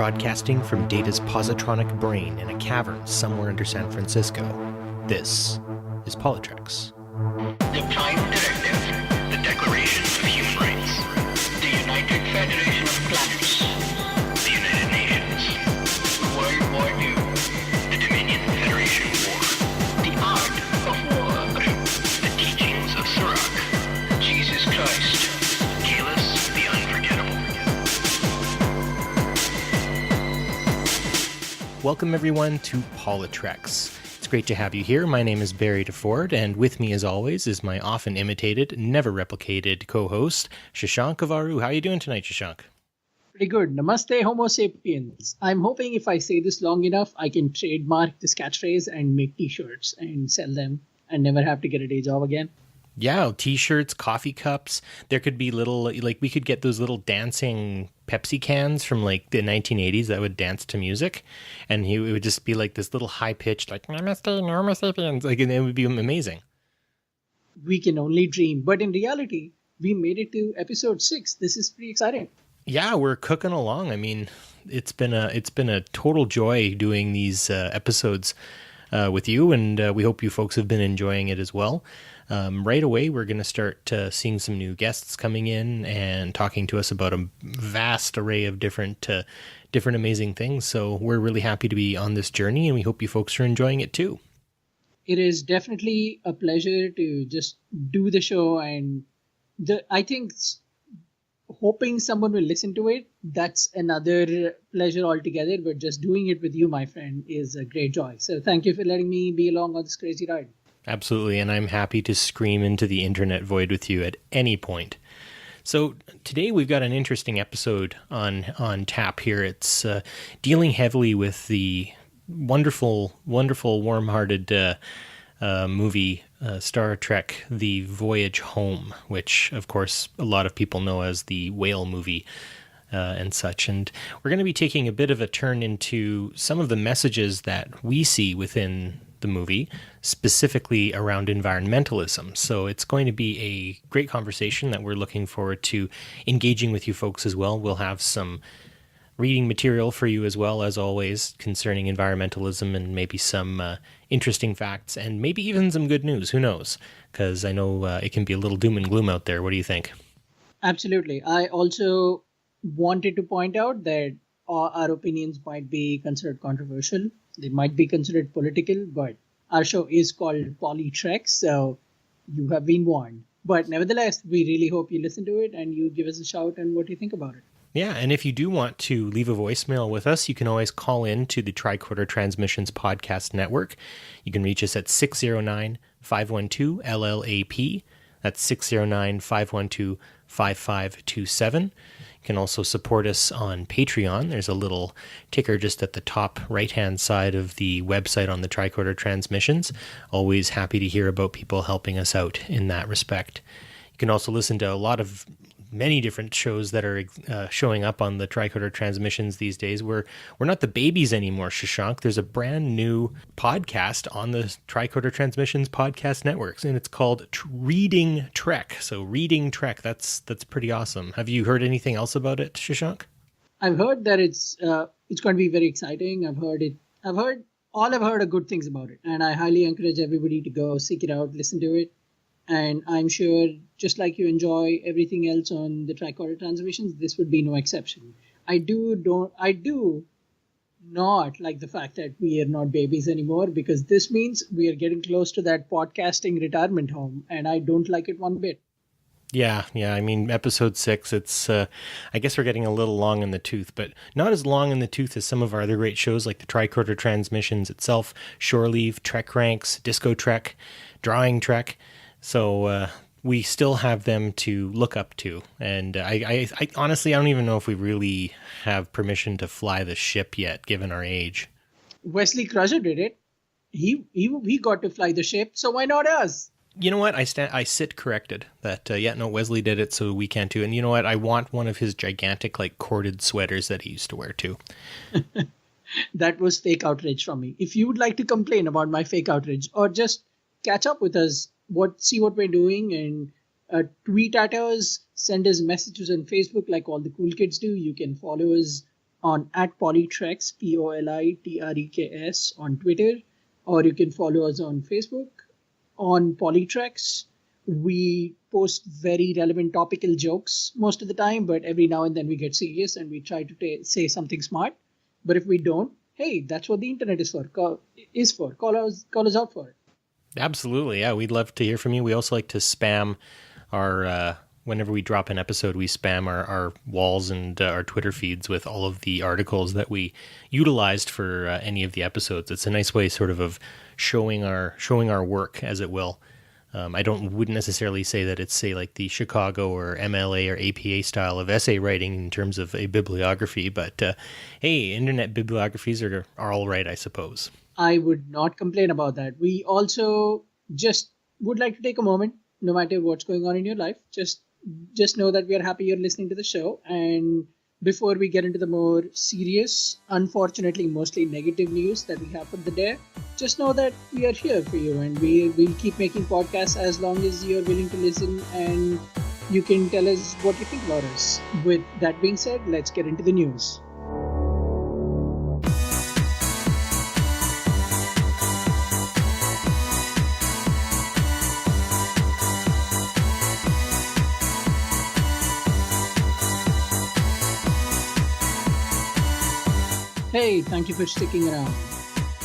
Broadcasting from Data's positronic brain in a cavern somewhere under San Francisco, this is PoliTreks. The Time Directive, the Declaration of Human Rights, the United Federation of Planets, the United Nations, World War II, the Dominion Federation War, the Art of War, the Teachings of Sirach, Jesus Christ, Kalis the Unforgettable. Welcome everyone to PoliTreks. It's great to have you here. My name is Barry DeFord, and with me as always is my often imitated, never replicated co-host, Shashank and Barry. How are you doing tonight, Shashank? Pretty good. Namaste, Homo sapiens. I'm hoping if I say this long enough, I can trademark this catchphrase and make t-shirts and sell them and never have to get a day job again. Yeah, t-shirts, coffee cups. There could be little, we could get those little dancing Pepsi cans from like the 1980s that would dance to music. And it would just be like this little high-pitched, like, Namaste, Homo sapiens. Like, and it would be amazing. We can only dream. But in reality, we made it to episode 6. This is pretty exciting. Yeah, we're cooking along. I mean, it's been a total joy doing these episodes with you, and we hope you folks have been enjoying it as well. Right away, we're going to start seeing some new guests coming in and talking to us about a vast array of different amazing things. So we're really happy to be on this journey, and we hope you folks are enjoying it too. It is definitely a pleasure to just do the show, and I think hoping someone will listen to it, that's another pleasure altogether. But just doing it with you, my friend, is a great joy. So thank you for letting me be along on this crazy ride. Absolutely, and I'm happy to scream into the internet void with you at any point. So today we've got an interesting episode on tap here. It's dealing heavily with the wonderful, warm-hearted movie Star Trek, the Voyage Home, which, of course, a lot of people know as the whale movie and such. And we're going to be taking a bit of a turn into some of the messages that we see within the movie, specifically around environmentalism. So it's going to be a great conversation that we're looking forward to engaging with you folks as well. We'll have some reading material for you as well, as always, concerning environmentalism and maybe some interesting facts and maybe even some good news. Who knows? Because I know it can be a little doom and gloom out there. What do you think? Absolutely. I also wanted to point out that our opinions might be considered controversial. They might be considered political, but our show is called PoliTreks, so you have been warned. But nevertheless, we really hope you listen to it and you give us a shout on what you think about it. Yeah, and if you do want to leave a voicemail with us, you can always call in to the Tricorder Transmissions Podcast Network. You can reach us at 609-512-LLAP. That's 609-512-5527. You can also support us on Patreon. There's a little ticker just at the top right-hand side of the website on the Tricorder Transmissions. Always happy to hear about people helping us out in that respect. You can also listen to many different shows that are showing up on the Tricorder Transmissions these days. We're not the babies anymore, Shashank. There's a brand new podcast on the Tricorder Transmissions podcast networks, and it's called Reading Trek. So Reading Trek, that's pretty awesome. Have you heard anything else about it, Shashank? I've heard that it's going to be very exciting. I've heard good things about it, and I highly encourage everybody to go seek it out, listen to it. And I'm sure, just like you enjoy everything else on the Tricorder Transmissions, this would be no exception. I do not like the fact that we are not babies anymore, because this means we are getting close to that podcasting retirement home, and I don't like it one bit. Yeah. I mean, episode 6, it's, I guess we're getting a little long in the tooth, but not as long in the tooth as some of our other great shows like the Tricorder Transmissions itself, Shore Leave, Trek Ranks, Disco Trek, Drawing Trek. So we still have them to look up to. And I honestly, I don't even know if we really have permission to fly the ship yet, given our age. Wesley Crusher did it. He got to fly the ship, so why not us? You know what? I sit corrected that, Wesley did it, so we can't do it. And you know what? I want one of his gigantic, corded sweaters that he used to wear, too. That was fake outrage from me. If you would like to complain about my fake outrage or just catch up with us, see what we're doing, and tweet at us, send us messages on Facebook like all the cool kids do. You can follow us on at PoliTreks, PoliTreks on Twitter, or you can follow us on Facebook. On PoliTreks, we post very relevant topical jokes most of the time, but every now and then we get serious and we try to say something smart. But if we don't, hey, that's what the internet is for. Call us out for it. Absolutely. Yeah, we'd love to hear from you. We also like to spam our, whenever we drop an episode, we spam our walls and our Twitter feeds with all of the articles that we utilized for any of the episodes. It's a nice way sort of showing our work, as it will. I wouldn't necessarily say that it's, say, like the Chicago or MLA or APA style of essay writing in terms of a bibliography, but hey, internet bibliographies are all right, I suppose. I would not complain about that. We also just would like to take a moment, no matter what's going on in your life, just know that we are happy you're listening to the show. And before we get into the more serious, unfortunately mostly negative news that we have for the day, just know that we are here for you, and we'll keep making podcasts as long as you're willing to listen and you can tell us what you think about us. With that being said, let's get into the news. Hey, thank you for sticking around.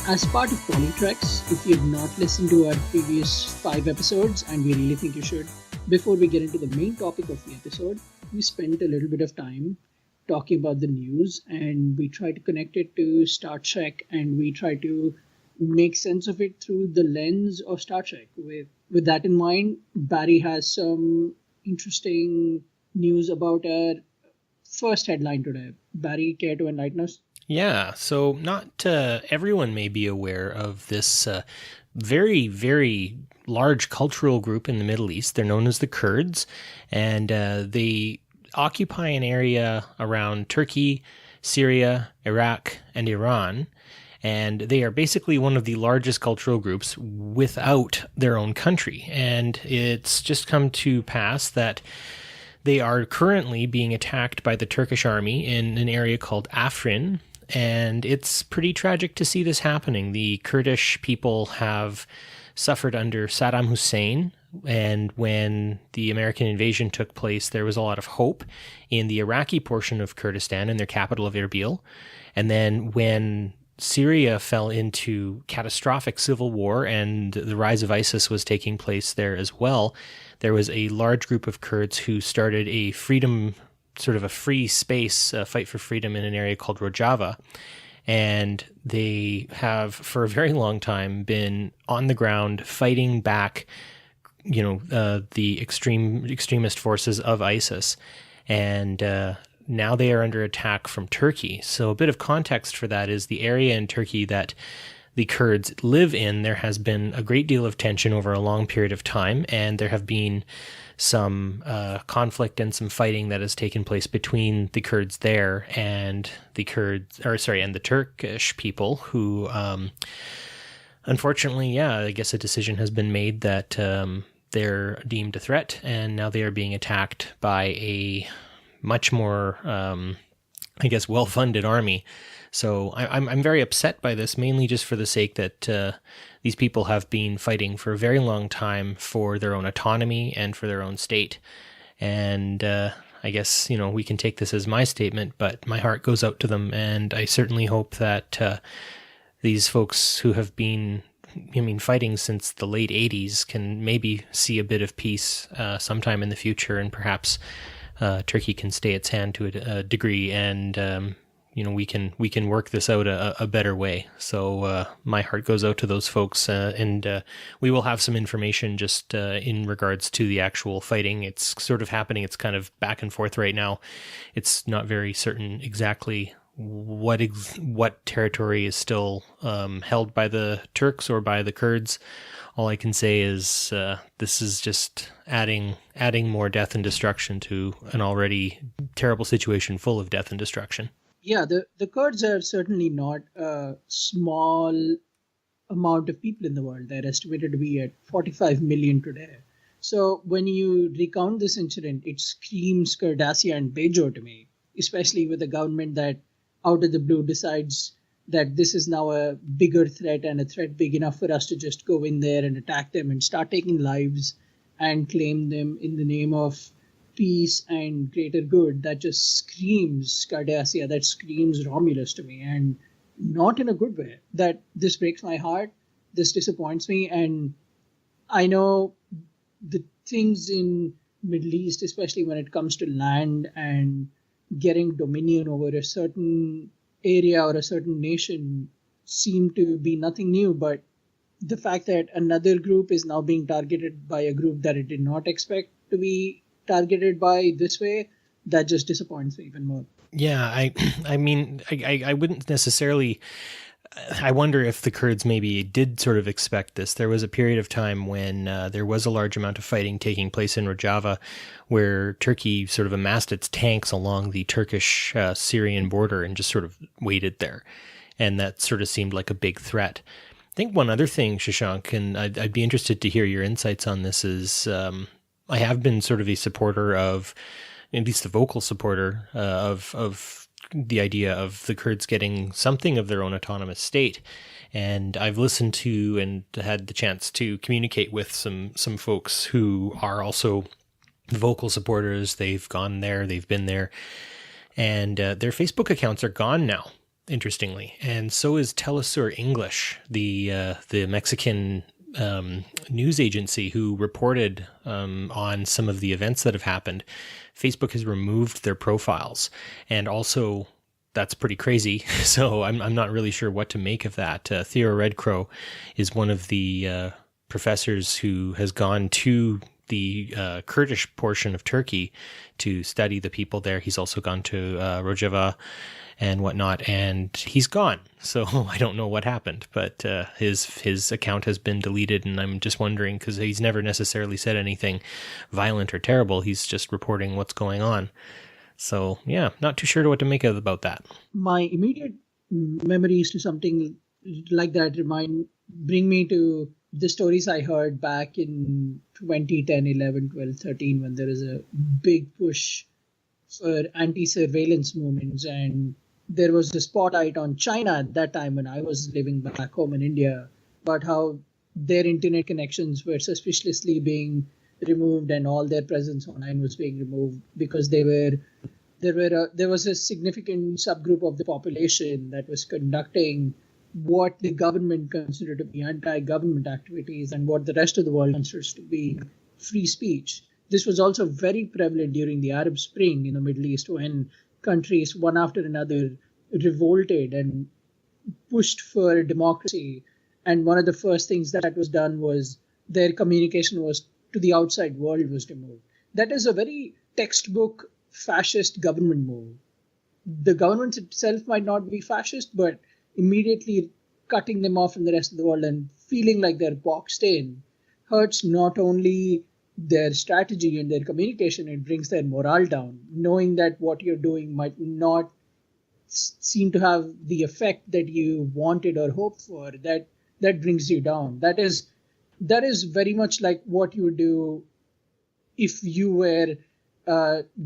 As part of PoliTreks, if you've not listened to our previous 5 episodes, and we really think you should, before we get into the main topic of the episode, we spent a little bit of time talking about the news, and we try to connect it to Star Trek, and we try to make sense of it through the lens of Star Trek. With that in mind, Barry has some interesting news about our first headline today. Barry, care to enlighten us? Yeah, so not everyone may be aware of this very, very large cultural group in the Middle East. They're known as the Kurds, and they occupy an area around Turkey, Syria, Iraq, and Iran. And they are basically one of the largest cultural groups without their own country. And it's just come to pass that they are currently being attacked by the Turkish army in an area called Afrin. And it's pretty tragic to see this happening. The Kurdish people have suffered under Saddam Hussein, and when the American invasion took place, there was a lot of hope in the Iraqi portion of Kurdistan and their capital of Erbil. And then when Syria fell into catastrophic civil war and the rise of ISIS was taking place there as well, there was a large group of Kurds who started a sort of a free space fight for freedom in an area called Rojava. And they have, for a very long time, been on the ground fighting back, the extremist forces of ISIS. And now they are under attack from Turkey. So a bit of context for that is the area in Turkey that the Kurds live in, there has been a great deal of tension over a long period of time, and there have been some conflict and some fighting that has taken place between the Kurds there and the Turkish people who, unfortunately, I guess a decision has been made that they're deemed a threat, and now they are being attacked by a much more, well-funded army. So I'm very upset by this, mainly just for the sake that these people have been fighting for a very long time for their own autonomy and for their own state. And I guess, we can take this as my statement, but my heart goes out to them. And I certainly hope that these folks who have been, fighting since the late 80s can maybe see a bit of peace sometime in the future, and perhaps Turkey can stay its hand to a degree, and we can work this out a better way. So my heart goes out to those folks, and we will have some information just in regards to the actual fighting. It's sort of happening. It's kind of back and forth right now. It's not very certain exactly what territory is still held by the Turks or by the Kurds. All I can say is this is just adding more death and destruction to an already terrible situation full of death and destruction. Yeah, the Kurds are certainly not a small amount of people in the world. They're estimated to be at 45 million today. So when you recount this incident, it screams Kurdassia and Bejo to me, especially with a government that out of the blue decides that this is now a bigger threat and a threat big enough for us to just go in there and attack them and start taking lives and claim them in the name of peace and greater good, that just screams Cardassia, that screams Romulus to me, and not in a good way. That this breaks my heart, this disappoints me, and I know the things in Middle East, especially when it comes to land and getting dominion over a certain area or a certain nation, seem to be nothing new, but the fact that another group is now being targeted by a group that it did not expect to be targeted by this way, that just disappoints me even more. Yeah, I mean, I wouldn't necessarily. I wonder if the Kurds maybe did sort of expect this. There was a period of time when there was a large amount of fighting taking place in Rojava, where Turkey sort of amassed its tanks along the Turkish-Syrian border and just sort of waited there. And that sort of seemed like a big threat. I think one other thing, Shashank, and I'd be interested to hear your insights on this, is I have been sort of a supporter of, at least a vocal supporter of the idea of the Kurds getting something of their own autonomous state. And I've listened to and had the chance to communicate with some folks who are also vocal supporters. They've gone there, they've been there, and their Facebook accounts are gone now, interestingly. And so is Telesur English, the Mexican news agency who reported on some of the events that have happened. Facebook has removed their profiles, and also that's pretty crazy. So I'm not really sure what to make of that. Theo Redcrow is one of the professors who has gone to the Kurdish portion of Turkey to study the people there. He's also gone to Rojava and whatnot, and he's gone. So I don't know what happened, but his account has been deleted, and I'm just wondering, because he's never necessarily said anything violent or terrible. He's just reporting what's going on. So yeah, not too sure what to make of about that. My immediate memories to something like that bring me to the stories I heard back in 2010, 11, 12, 13, when there was a big push for anti-surveillance movements, and there was a spotlight on China at that time when I was living back home in India, about how their internet connections were suspiciously being removed and all their presence online was being removed because there was a significant subgroup of the population that was conducting what the government considered to be anti-government activities and what the rest of the world considers to be free speech. This was also very prevalent during the Arab Spring in the Middle East, when countries, one after another, revolted and pushed for democracy. And one of the first things that was done was their communication was to the outside world was removed. That is a very textbook fascist government move. The government itself might not be fascist, but immediately cutting them off from the rest of the world and feeling like they're boxed in hurts not only their strategy and their communication, it brings their morale down. Knowing that what you're doing might not seem to have the effect that you wanted or hoped for, that brings you down. That is very much like what you would do if you were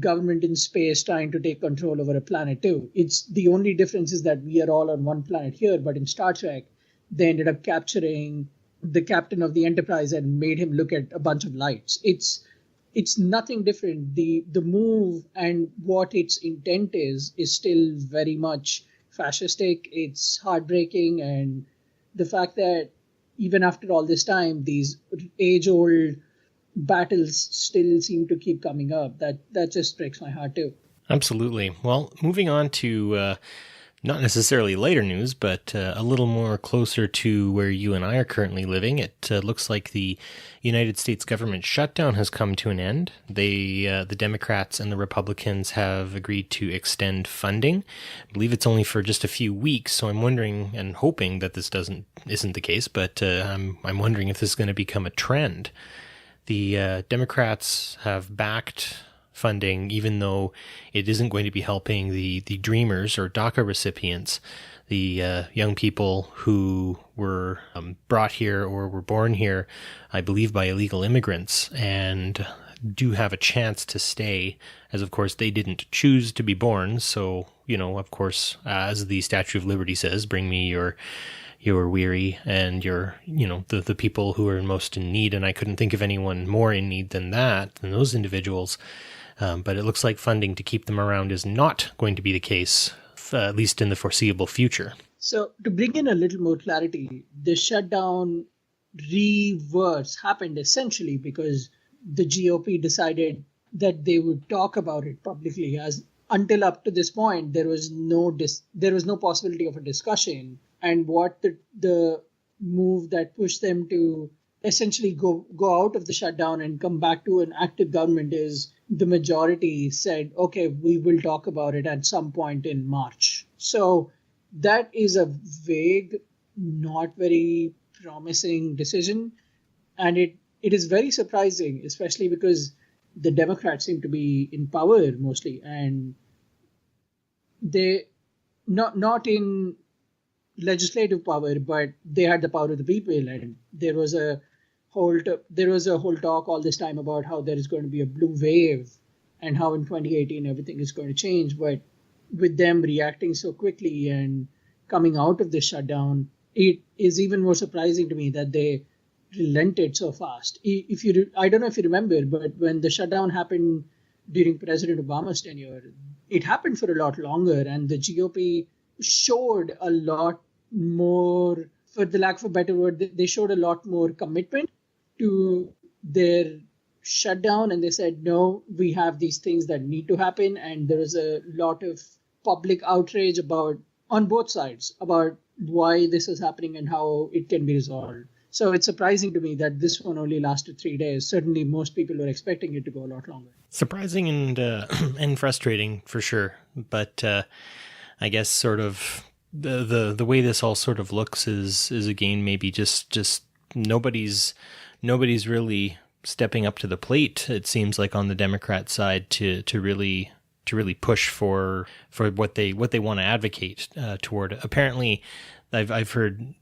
government in space trying to take control over a planet too. It's the only difference is that we are all on one planet here, but in Star Trek, they ended up capturing the captain of the Enterprise and made him look at a bunch of lights. It's nothing different. The move and what its intent is still very much fascistic. It's heartbreaking, and the fact that even after all this time, these age-old battles still seem to keep coming up, that just breaks my heart too. Absolutely. Well, moving on to not necessarily lighter news, but a little more closer to where you and I are currently living. It looks like the United States government shutdown has come to an end. The Democrats and the Republicans have agreed to extend funding. I believe it's only for just a few weeks, so I'm wondering and hoping that this isn't the case, but I'm wondering if this is going to become a trend. The Democrats have backed funding, even though it isn't going to be helping the Dreamers or DACA recipients, the young people who were brought here or were born here, I believe, by illegal immigrants. And do have a chance to stay, as of course they didn't choose to be born. So, of course, as the Statue of Liberty says, bring me your weary and your, the people who are most in need. And I couldn't think of anyone more in need than those individuals. But it looks like funding to keep them around is not going to be the case, at least in the foreseeable future. So to bring in a little more clarity, the shutdown reverse happened essentially because the GOP decided that they would talk about it publicly, as until up to this point there was no possibility of a discussion. And what the move that pushed them to essentially go out of the shutdown and come back to an active government is the majority said, okay, we will talk about it at some point in March. So that is a vague, not very promising decision. And it is very surprising, especially because the Democrats seem to be in power mostly. And they, not in legislative power, but they had the power of the people. And there was a whole talk all this time about how there is going to be a blue wave and how in 2018 everything is going to change. But with them reacting so quickly and coming out of the shutdown, it is even more surprising to me that they relented so fast. I don't know if you remember, but when the shutdown happened during President Obama's tenure, it happened for a lot longer, and the GOP showed a lot more, for the lack of a better word, they showed a lot more commitment to their shutdown, and they said, no, we have these things that need to happen. And there was a lot of public outrage on both sides about why this is happening and how it can be resolved. So it's surprising to me that this one only lasted 3 days. Certainly most people were expecting it to go a lot longer. Surprising and frustrating for sure. But I guess sort of the way this all sort of looks is again maybe just nobody's really stepping up to the plate. It seems like on the Democrat side to really push for what they want to advocate toward. Apparently, I've heard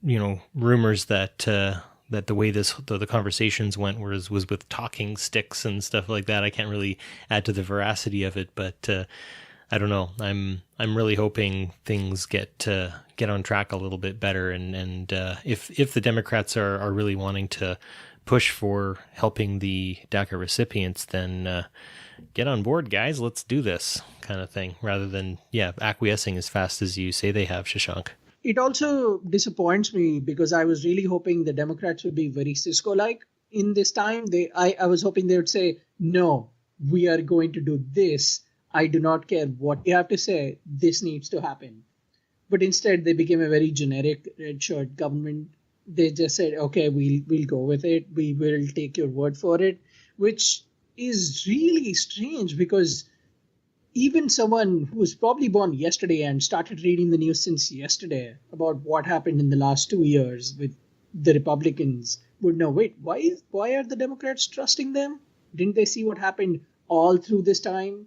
rumors that the way the conversations went was with talking sticks and stuff like that. I can't really add to the veracity of it, but I don't know. I'm really hoping things get on track a little bit better, and if the Democrats are really wanting to push for helping the DACA recipients, then get on board, guys. Let's do this kind of thing, rather than acquiescing as fast as you say they have, Shashank. It also disappoints me because I was really hoping the Democrats would be very Cisco-like in this time. I was hoping they would say, no, we are going to do this. I do not care what you have to say. This needs to happen. But instead, they became a very generic red shirt government. They just said, okay, we'll go with it. We will take your word for it, which is really strange because even someone who was probably born yesterday and started reading the news since yesterday about what happened in the last 2 years with the Republicans would know, wait, why are the Democrats trusting them? Didn't they see what happened all through this time?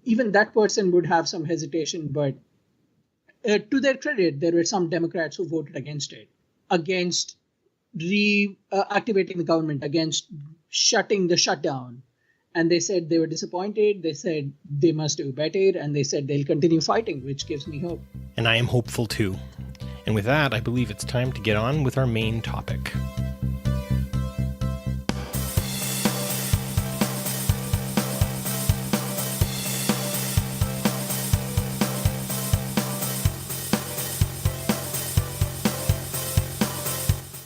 Even that person would have some hesitation, but to their credit, there were some Democrats who voted against it, against reactivating the government, against shutting the shutdown. And they said they were disappointed. They said they must do better. And they said they'll continue fighting, which gives me hope. And I am hopeful too. And with that, I believe it's time to get on with our main topic.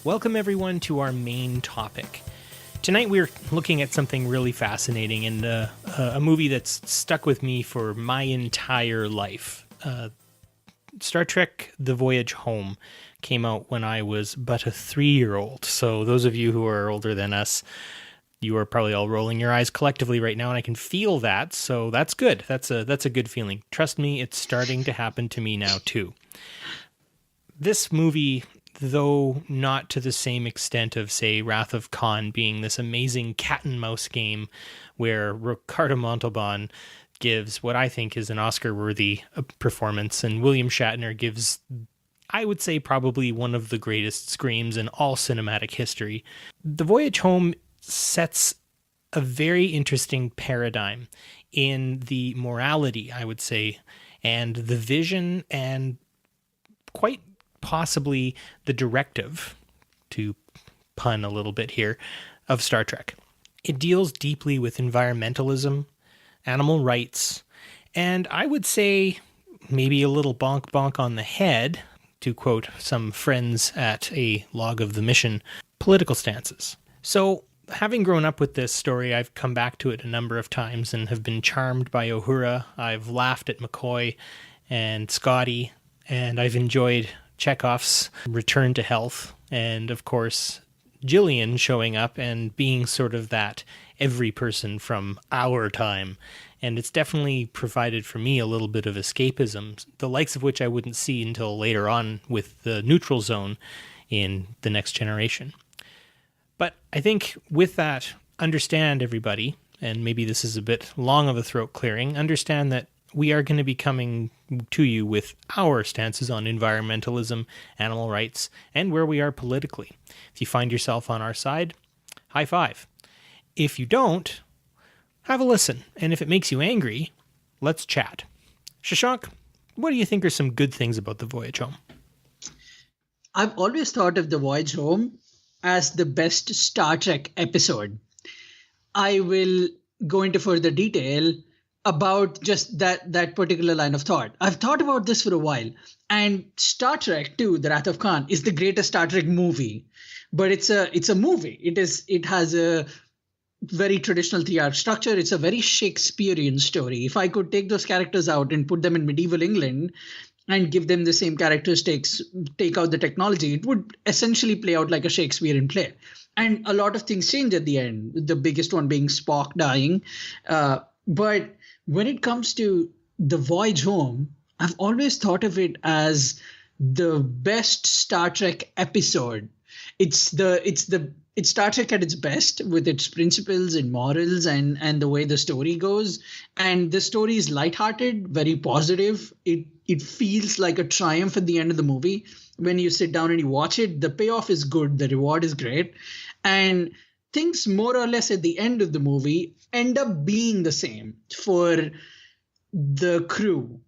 Welcome everyone to our main topic. Tonight we're looking at something really fascinating and a movie that's stuck with me for my entire life. Star Trek The Voyage Home came out when I was but a 3-year-old. So those of you who are older than us, you are probably all rolling your eyes collectively right now, and I can feel that. So that's good. That's a good feeling. Trust me, it's starting to happen to me now too. This movie, though not to the same extent of, say, Wrath of Khan being this amazing cat and mouse game where Ricardo Montalban gives what I think is an Oscar-worthy performance, and William Shatner gives, I would say, probably one of the greatest screams in all cinematic history. The Voyage Home sets a very interesting paradigm in the morality, I would say, and the vision and quite possibly the directive, to pun a little bit here, of Star Trek. It deals deeply with environmentalism, animal rights, and I would say maybe a little bonk bonk on the head, to quote some friends at a log of the mission, political stances. So, having grown up with this story, I've come back to it a number of times and have been charmed by Uhura. I've laughed at McCoy and Scotty, and I've enjoyed Chekhov's return to health, and of course Jillian showing up and being sort of that every person from our time. And it's definitely provided for me a little bit of escapism, the likes of which I wouldn't see until later on with the neutral zone in The Next Generation. But I think with that, understand everybody, and maybe this is a bit long of a throat clearing, understand that we are going to be coming to you with our stances on environmentalism, animal rights, and where we are politically. If you find yourself on our side, high five. If you don't, have a listen. And if it makes you angry, let's chat. Shashank, what do you think are some good things about the Voyage Home? I've always thought of the Voyage Home as the best Star Trek episode. I will go into further detail about just that particular line of thought. I've thought about this for a while, and Star Trek 2, The Wrath of Khan, is the greatest Star Trek movie, but it's a movie. It has a very traditional 3-act structure. It's a very Shakespearean story. If I could take those characters out and put them in medieval England and give them the same characteristics, take out the technology, it would essentially play out like a Shakespearean play. And a lot of things change at the end, the biggest one being Spock dying. But when it comes to the Voyage Home, I've always thought of it as the best Star Trek episode. It's Star Trek at its best, with its principles and morals and the way the story goes. And the story is lighthearted, very positive. It feels like a triumph at the end of the movie. When you sit down and you watch it, the payoff is good, the reward is great. And things more or less at the end of the movie end up being the same for the crew.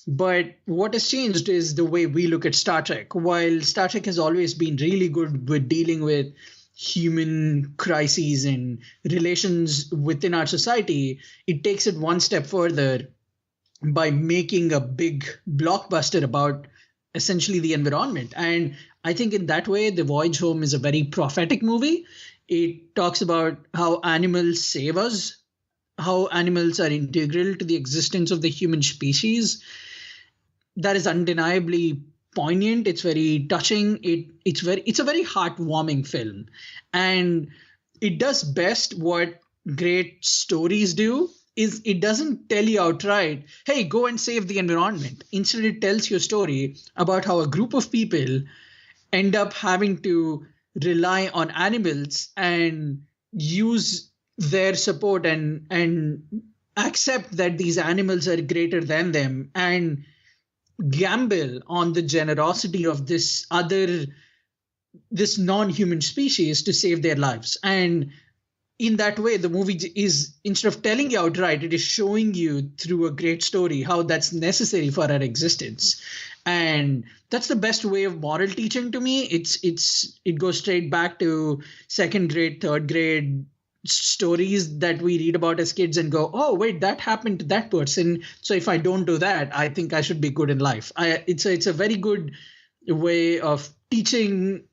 But what has changed is the way we look at Star Trek. While Star Trek has always been really good with dealing with human crises and relations within our society, it takes it one step further by making a big blockbuster about essentially the environment. And I think in that way, The Voyage Home is a very prophetic movie. It talks about how animals save us, how animals are integral to the existence of the human species. That is undeniably poignant. It's very touching. It's a very heartwarming film, and it does best what great stories do. Is it doesn't tell you outright, hey, go and save the environment. Instead, it tells you a story about how a group of people end up having to rely on animals and use their support and accept that these animals are greater than them and gamble on the generosity of this non-human species to save their lives. And in that way, the movie is, instead of telling you outright, it is showing you through a great story how that's necessary for our existence. And that's the best way of moral teaching to me. It goes straight back to second grade, third grade stories that we read about as kids and go, oh, wait, that happened to that person. So if I don't do that, I think I should be good in life. It's a very good way of teaching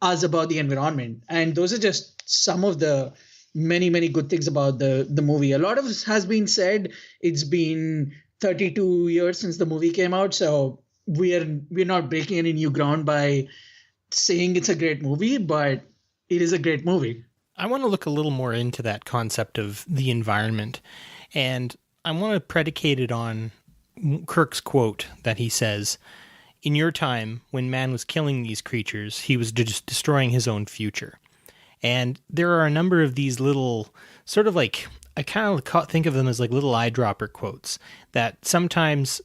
us about the environment. And those are just some of the many, many good things about the movie. A lot of this has been said. It's been 32 years since the movie came out. So we're not breaking any new ground by saying it's a great movie, but it is a great movie. I want to look a little more into that concept of the environment, and I want to predicate it on Kirk's quote that he says, "In your time, when man was killing these creatures, he was just destroying his own future." And there are a number of these little, sort of like, I kind of think of them as like little eyedropper quotes that sometimes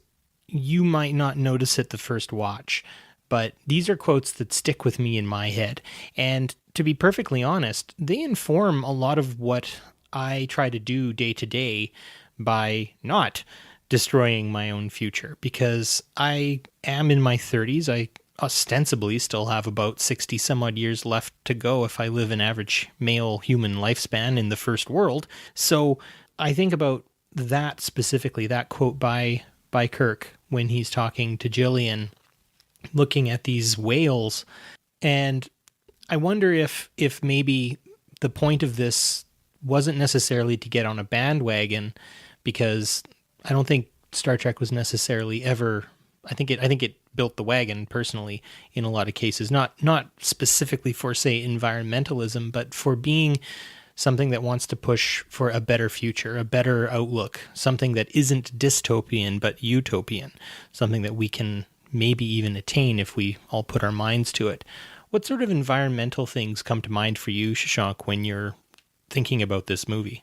you might not notice at the first watch, but these are quotes that stick with me in my head. And to be perfectly honest, they inform a lot of what I try to do day to day by not destroying my own future, because I am in my 30s. I ostensibly still have about 60 some odd years left to go if I live an average male human lifespan in the first world. So I think about that specifically, that quote by Kirk when he's talking to Gillian, looking at these whales. And I wonder if maybe the point of this wasn't necessarily to get on a bandwagon, because I don't think Star Trek was necessarily ever, I think it built the wagon personally in a lot of cases, not specifically for, say, environmentalism, but for being something that wants to push for a better future, a better outlook, something that isn't dystopian but utopian, something that we can maybe even attain if we all put our minds to it. What sort of environmental things come to mind for you, Shashank, when you're thinking about this movie?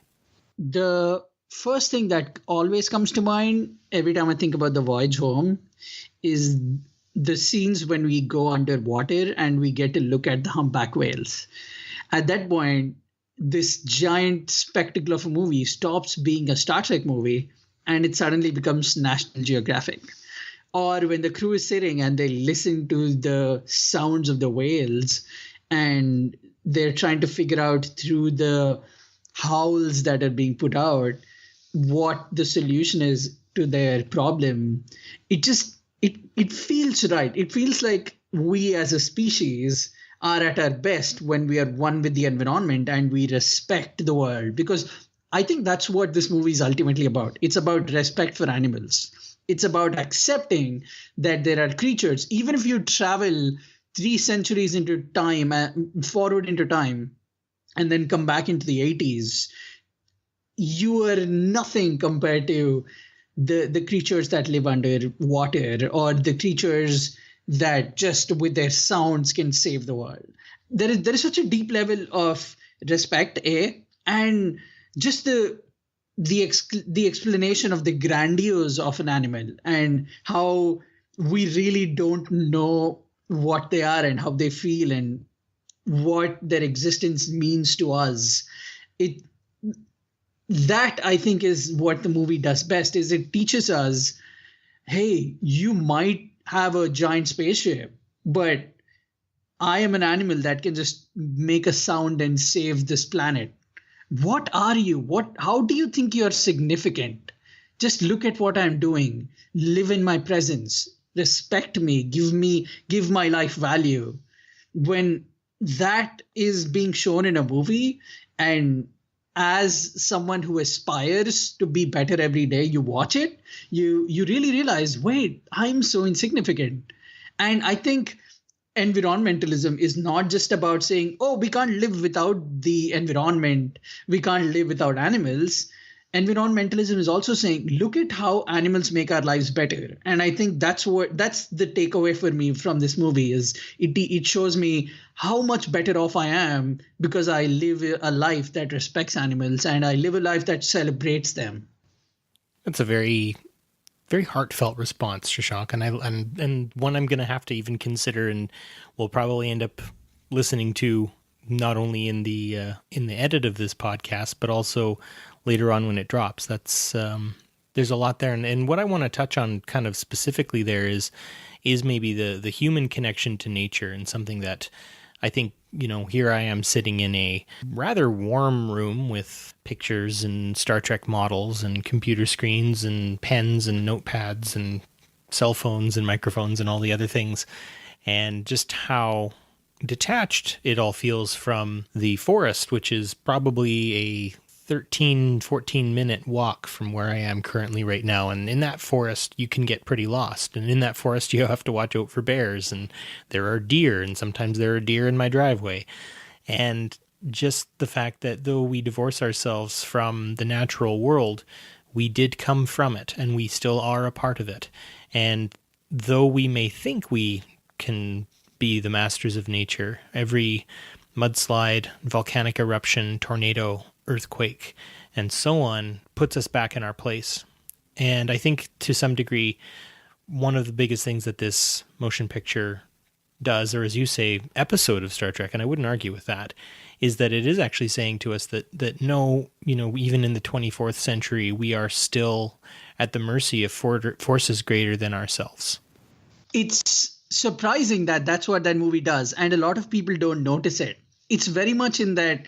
The first thing that always comes to mind every time I think about the Voyage Home is the scenes when we go underwater and we get to look at the humpback whales. At that point, this giant spectacle of a movie stops being a Star Trek movie and it suddenly becomes National Geographic. Or when the crew is sitting and they listen to the sounds of the whales and they're trying to figure out through the howls that are being put out what the solution is to their problem. It feels right. It feels like we as a species are at our best when we are one with the environment and we respect the world, because I think that's what this movie is ultimately about. It's about respect for animals. It's about accepting that there are creatures, even if you travel 3 centuries into time, forward into time, and then come back into the 80s, you are nothing compared to the creatures that live under water, or the creatures that just with their sounds can save the world. There is such a deep level of respect, and just the explanation of the grandiose of an animal and how we really don't know what they are and how they feel and what their existence means to us. That I think is what the movie does best, is it teaches us, hey, you might have a giant spaceship, but I am an animal that can just make a sound and save this planet. What are you? How do you think you're significant? Just look at what I'm doing. Live in my presence. Respect me. Give my life value. When that is being shown in a movie, and as someone who aspires to be better every day, you watch it, you really realize, wait, I'm so insignificant. And I think environmentalism is not just about saying, oh, we can't live without the environment, we can't live without animals. Environmentalism is also saying, look at how animals make our lives better. And I think that's the takeaway for me from this movie, is it shows me how much better off I am because I live a life that respects animals and I live a life that celebrates them. That's a very, very heartfelt response, Shashank, and one I'm going to have to even consider, and we'll probably end up listening to not only in the edit of this podcast, but also later on when it drops. That's there's a lot there, and what I want to touch on kind of specifically there is maybe the human connection to nature, and something that I think, here I am sitting in a rather warm room with pictures and Star Trek models and computer screens and pens and notepads and cell phones and microphones and all the other things, and just how detached it all feels from the forest, which is probably a 13-14 minute walk from where I am currently right now. And in that forest, you can get pretty lost. And in that forest, you have to watch out for bears, and there are deer, and sometimes there are deer in my driveway. And just the fact that though we divorce ourselves from the natural world, we did come from it, and we still are a part of it. And though we may think we can be the masters of nature, every mudslide, volcanic eruption, tornado, earthquake, and so on puts us back in our place. And I think to some degree, one of the biggest things that this motion picture does, or as you say, episode of Star Trek, and I wouldn't argue with that, is that it is actually saying to us that no, even in the 24th century, we are still at the mercy of forces greater than ourselves. It's surprising that that's what that movie does, and a lot of people don't notice it. It's very much in that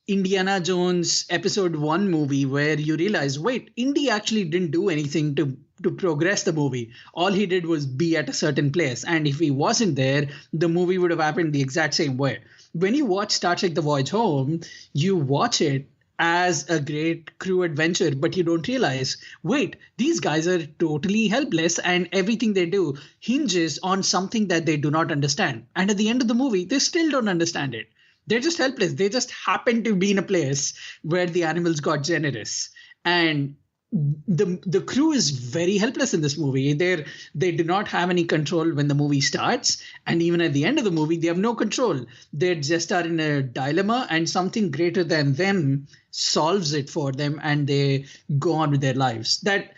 Indiana Jones episode 1 movie where you realize, wait, Indy actually didn't do anything to progress the movie. All he did was be at a certain place. And if he wasn't there, the movie would have happened the exact same way. When you watch Star Trek The Voyage Home, you watch it as a great crew adventure, but you don't realize, wait, these guys are totally helpless and everything they do hinges on something that they do not understand. And at the end of the movie, they still don't understand it. They're just helpless. They just happen to be in a place where the animals got generous. And the crew is very helpless in this movie. They do not have any control when the movie starts. And even at the end of the movie, they have no control. They just are in a dilemma and something greater than them solves it for them and they go on with their lives. That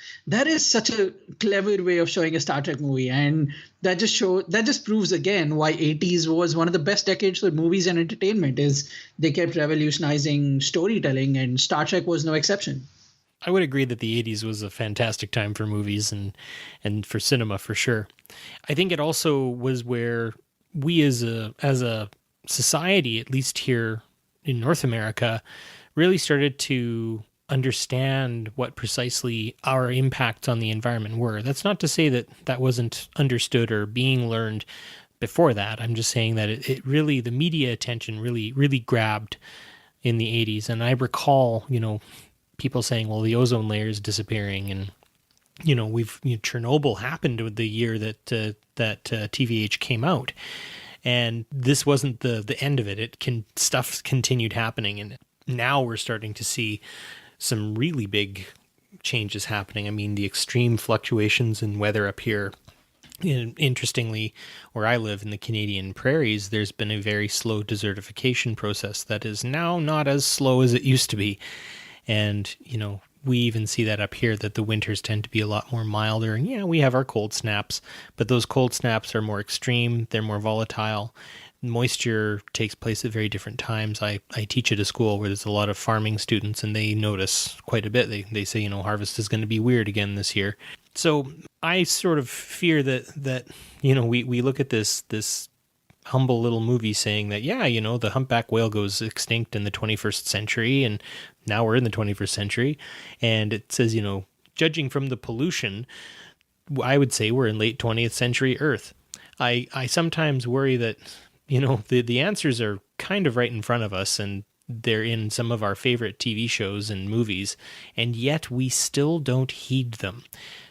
is such a clever way of showing a Star Trek movie. And that just proves again why 80s was one of the best decades for movies and entertainment. Is they kept revolutionizing storytelling, and Star Trek was no exception. I would agree that the 80s was a fantastic time for movies and for cinema for sure. I think it also was where we as a society, at least here in North America, really started to understand what precisely our impacts on the environment were. That's not to say that that wasn't understood or being learned before that. I'm just saying that it really, the media attention really grabbed in the 80s. And I recall, people saying, well, the ozone layer is disappearing, and Chernobyl happened with the year that TVH came out, and this wasn't the end of it. Stuff continued happening, and now we're starting to see some really big changes happening. I mean, the extreme fluctuations in weather up here. Interestingly, where I live in the Canadian prairies, there's been a very slow desertification process that is now not as slow as it used to be. And, we even see that up here, that the winters tend to be a lot more milder. And yeah, we have our cold snaps, but those cold snaps are more extreme. They're more volatile. Moisture takes place at very different times. I teach at a school where there's a lot of farming students, and they notice quite a bit. They say, harvest is going to be weird again this year. So I sort of fear that we look at this humble little movie saying that, the humpback whale goes extinct in the 21st century, and now we're in the 21st century. And it says, judging from the pollution, I would say we're in late 20th century Earth. I sometimes worry that, the answers are kind of right in front of us, and they're in some of our favorite TV shows and movies, and yet we still don't heed them.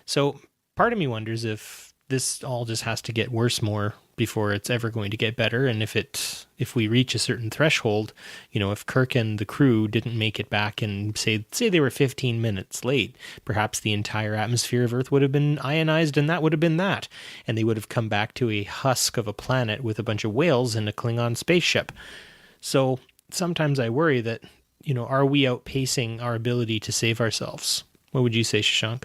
So part of me wonders if this all just has to get worse more before it's ever going to get better. And if we reach a certain threshold, if Kirk and the crew didn't make it back and say they were 15 minutes late, perhaps the entire atmosphere of Earth would have been ionized, and that would have been that. And they would have come back to a husk of a planet with a bunch of whales and a Klingon spaceship. So sometimes I worry that, are we outpacing our ability to save ourselves? What would you say, Shashank?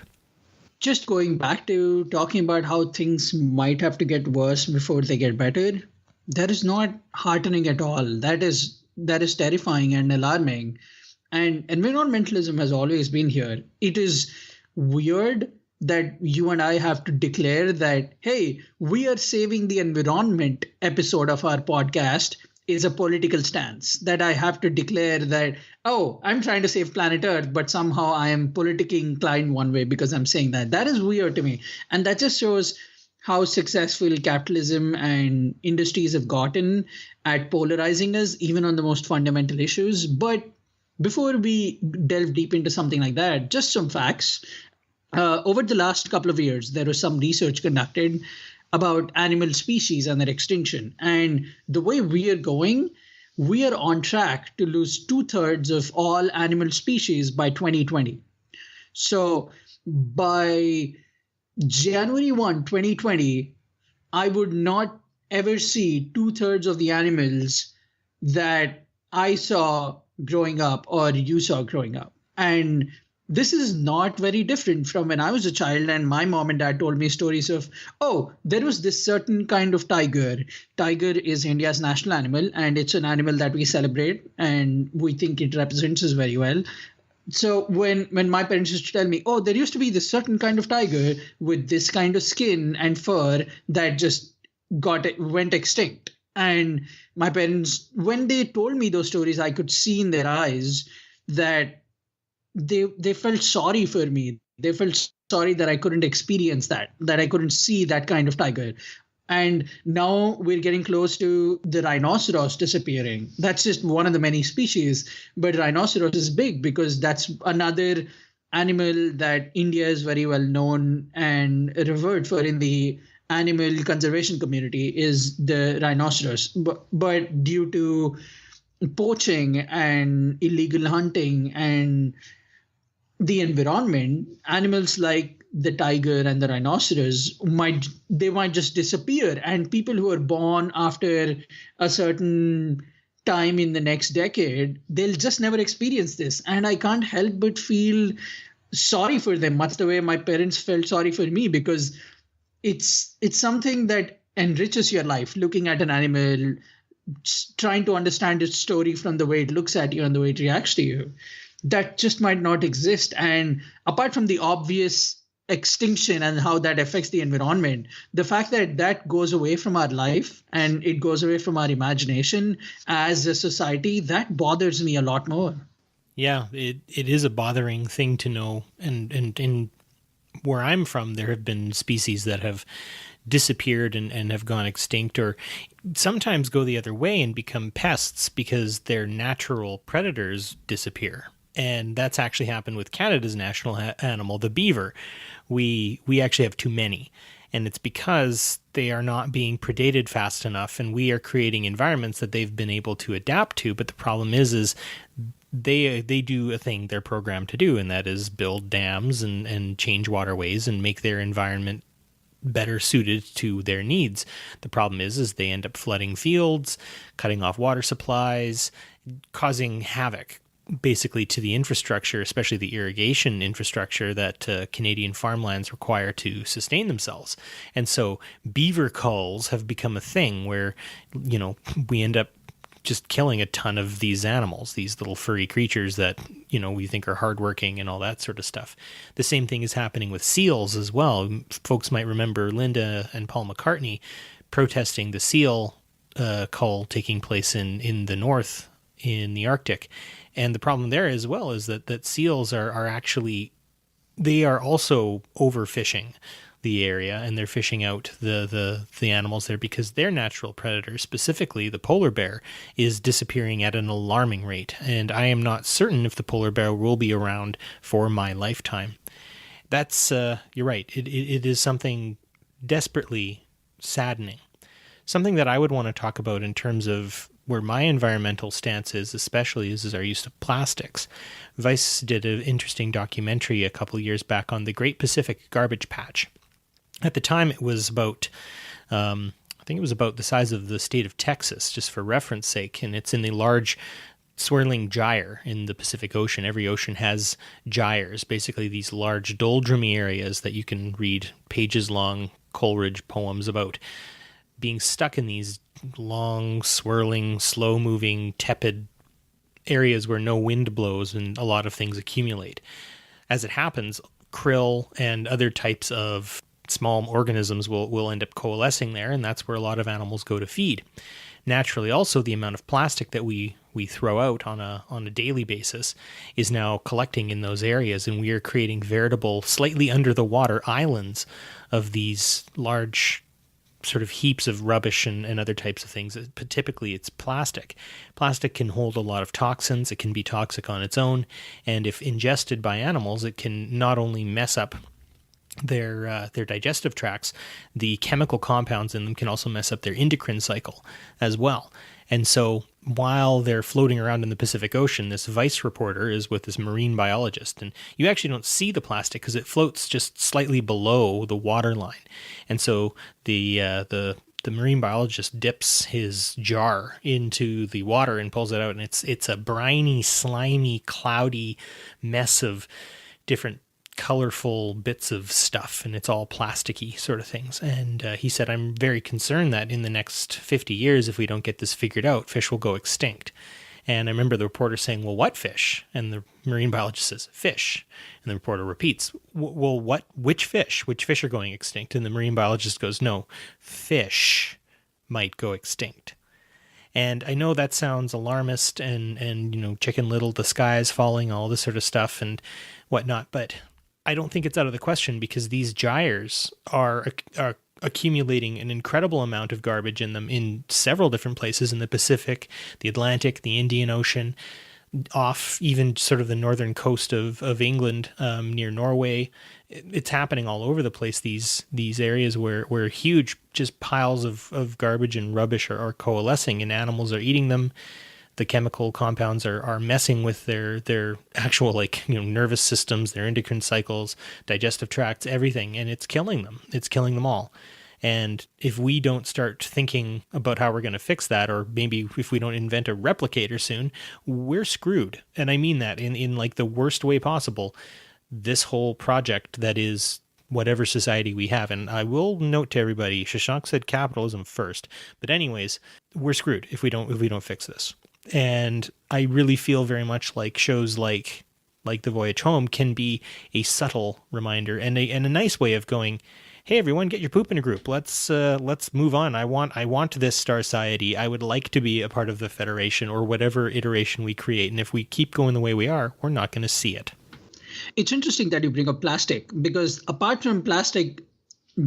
Just going back to talking about how things might have to get worse before they get better, that is not heartening at all. That is terrifying and alarming. And environmentalism has always been here. It is weird that you and I have to declare that, hey, we are saving the environment episode of our podcast is a political stance. That I have to declare that, oh, I'm trying to save planet Earth, but somehow I am politically inclined one way because I'm saying that. That is weird to me. And that just shows how successful capitalism and industries have gotten at polarizing us, even on the most fundamental issues. But before we delve deep into something like that, just some facts. Over the last couple of years, there was some research conducted about animal species and their extinction. And the way we are going, we are on track to lose 2/3 of all animal species by 2020. So by January 1, 2020, I would not ever see 2/3 of the animals that I saw growing up or you saw growing up. And this is not very different from when I was a child and my mom and dad told me stories of, oh, there was this certain kind of tiger. Tiger is India's national animal, and it's an animal that we celebrate and we think it represents us very well. So when my parents used to tell me, oh, there used to be this certain kind of tiger with this kind of skin and fur that just went extinct. And my parents, when they told me those stories, I could see in their eyes that they felt sorry for me. They felt sorry that I couldn't experience that I couldn't see that kind of tiger. And now we're getting close to the rhinoceros disappearing. That's just one of the many species. But rhinoceros is big because that's another animal that India is very well known and revered for in the animal conservation community is the rhinoceros. But due to poaching and illegal hunting and the environment, animals like the tiger and the rhinoceros might just disappear, and people who are born after a certain time in the next decade, they'll just never experience this. And I can't help but feel sorry for them, much the way my parents felt sorry for me, because it's something that enriches your life, looking at an animal, trying to understand its story from the way it looks at you and the way it reacts to you. That just might not exist. And apart from the obvious extinction and how that affects the environment, the fact that that goes away from our life and it goes away from our imagination as a society, that bothers me a lot more. Yeah, it is a bothering thing to know. And in where I'm from, there have been species that have disappeared and have gone extinct, or sometimes go the other way and become pests because their natural predators disappear. And that's actually happened with Canada's national animal, the beaver. We actually have too many. And it's because they are not being predated fast enough, and we are creating environments that they've been able to adapt to. But the problem is they do a thing they're programmed to do, and that is build dams and change waterways and make their environment better suited to their needs. The problem is they end up flooding fields, cutting off water supplies, causing havoc basically to the infrastructure, especially the irrigation infrastructure that Canadian farmlands require to sustain themselves. And so beaver culls have become a thing where, we end up just killing a ton of these animals, these little furry creatures that, we think are hardworking and all that sort of stuff. The same thing is happening with seals as well. Folks might remember Linda and Paul McCartney protesting the seal cull taking place in the north, in the Arctic. And the problem there as well is that seals are actually, they are also overfishing the area, and they're fishing out the animals there because their natural predator, specifically the polar bear, is disappearing at an alarming rate. And I am not certain if the polar bear will be around for my lifetime. That's, you're right, it is something desperately saddening. Something that I would want to talk about in terms of where my environmental stance is, especially, is our use of plastics. Vice did an interesting documentary a couple of years back on the Great Pacific Garbage Patch. At the time, it was about, I think it was about the size of the state of Texas, just for reference sake, and it's in the large swirling gyre in the Pacific Ocean. Every ocean has gyres, basically these large doldrummy areas that you can read pages-long Coleridge poems about, being stuck in these long, swirling, slow-moving, tepid areas where no wind blows and a lot of things accumulate. As it happens, krill and other types of small organisms will end up coalescing there, and that's where a lot of animals go to feed. Naturally, also, the amount of plastic that we throw out on a daily basis is now collecting in those areas, and we are creating veritable, slightly under the water islands of these large sort of heaps of rubbish and other types of things. But typically it's plastic. Plastic can hold a lot of toxins. It can be toxic on its own. And if ingested by animals, it can not only mess up their digestive tracts, the chemical compounds in them can also mess up their endocrine cycle as well. And so while they're floating around in the Pacific Ocean, this Vice reporter is with this marine biologist, and you actually don't see the plastic because it floats just slightly below the water line. And so the marine biologist dips his jar into the water and pulls it out, and it's a briny, slimy, cloudy mess of different colorful bits of stuff, and it's all plasticky sort of things. And he said, I'm very concerned that in the next 50 years, if we don't get this figured out, fish will go extinct. And I remember the reporter saying, well, what fish? And the marine biologist says, fish. And the reporter repeats, well, which fish? Which fish are going extinct? And the marine biologist goes, no, fish might go extinct. And I know that sounds alarmist and Chicken Little, the sky is falling, all this sort of stuff and whatnot, but I don't think it's out of the question, because these gyres are accumulating an incredible amount of garbage in them in several different places in the Pacific, the Atlantic, the Indian Ocean, off even sort of the northern coast of England, near Norway. It's happening all over the place, these areas where huge just piles of garbage and rubbish are coalescing and animals are eating them. The chemical compounds are messing with their actual nervous systems, their endocrine cycles, digestive tracts, everything, and it's killing them. It's killing them all. And if we don't start thinking about how we're going to fix that, or maybe if we don't invent a replicator soon, we're screwed. And I mean that in like the worst way possible. This whole project that is whatever society we have. And I will note to everybody, Shashank said capitalism first. But anyways, we're screwed if we don't fix this. And I really feel very much like shows like the Voyage Home can be a subtle reminder and a nice way of going, hey everyone, get your poop in a group. Let's move on. I want this Star Society. I would like to be a part of the Federation or whatever iteration we create. And if we keep going the way we are, we're not going to see it. It's interesting that you bring up plastic, because apart from plastic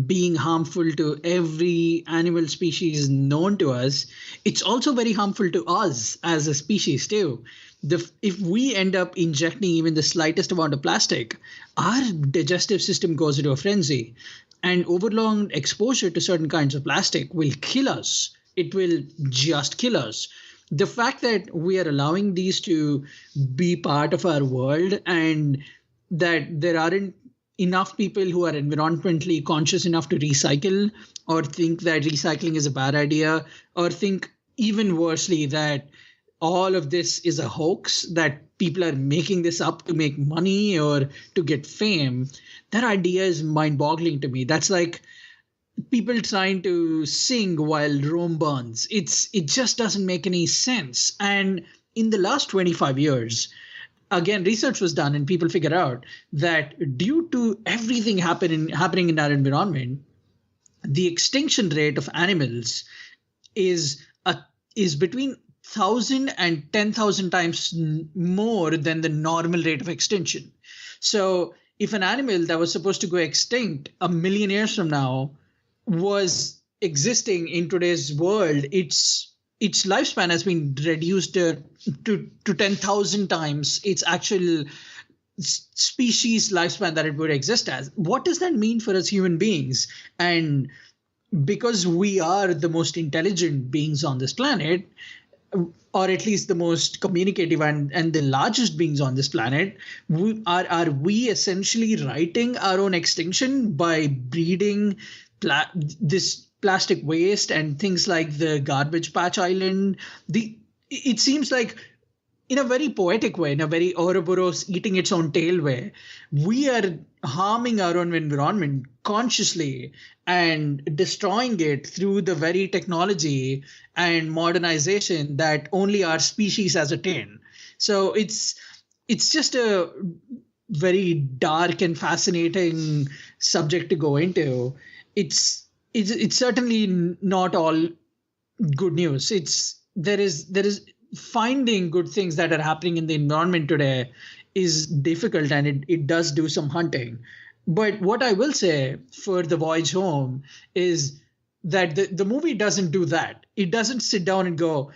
being harmful to every animal species known to us, it's also very harmful to us as a species too. If we end up injecting even the slightest amount of plastic, our digestive system goes into a frenzy, and overlong exposure to certain kinds of plastic will kill us. It will just kill us. The fact that we are allowing these to be part of our world, and that there aren't enough people who are environmentally conscious enough to recycle, or think that recycling is a bad idea, or think even worsely that all of this is a hoax, that people are making this up to make money or to get fame, that idea is mind-boggling to me. That's like people trying to sing while Rome burns. It just doesn't make any sense. And in the last 25 years, again, research was done and people figured out that due to everything happening in our environment, the extinction rate of animals is between 1,000 and 10,000 times more than the normal rate of extinction. So if an animal that was supposed to go extinct 1 million years from now was existing in today's world, its lifespan has been reduced to 10,000 times its actual species lifespan that it would exist as. What does that mean for us human beings? And because we are the most intelligent beings on this planet, or at least the most communicative and the largest beings on this planet, are we essentially writing our own extinction by breeding this plastic waste and things like the Garbage Patch Island? It seems like, in a very poetic way, in a very Ouroboros eating its own tail way, we are harming our own environment consciously and destroying it through the very technology and modernization that only our species has attained. So it's just a very dark and fascinating subject to go into. It's certainly not all good news. There is finding good things that are happening in the environment today is difficult, and it does do some hunting. But what I will say for The Voyage Home is that the movie doesn't do that. It doesn't sit down and go,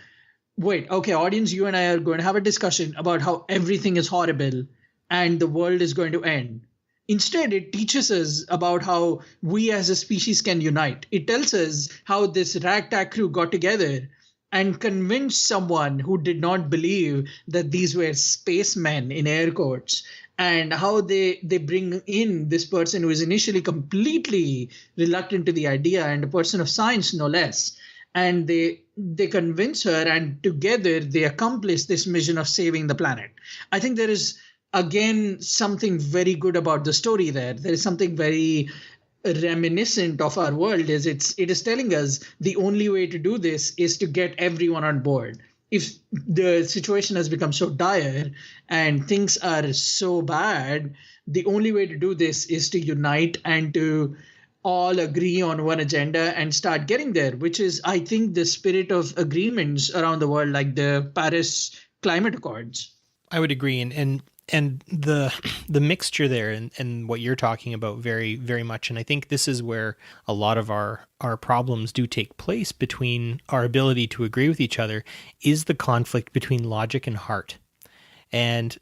wait, okay, audience, you and I are going to have a discussion about how everything is horrible and the world is going to end. Instead, it teaches us about how we as a species can unite. It tells us how this ragtag crew got together and convinced someone who did not believe that these were spacemen, in air quotes, and how they bring in this person who is initially completely reluctant to the idea, and a person of science, no less. And they convince her, and together they accomplish this mission of saving the planet. I think there is again, something very good about the story there. There is something very reminiscent of our world. It is telling us the only way to do this is to get everyone on board. If the situation has become so dire and things are so bad, the only way to do this is to unite and to all agree on one agenda and start getting there, which is, I think, the spirit of agreements around the world, like the Paris Climate Accords. I would agree, and the mixture there and what you're talking about very, very much. And I think this is where a lot of our problems do take place between our ability to agree with each other, is the conflict between logic and heart. And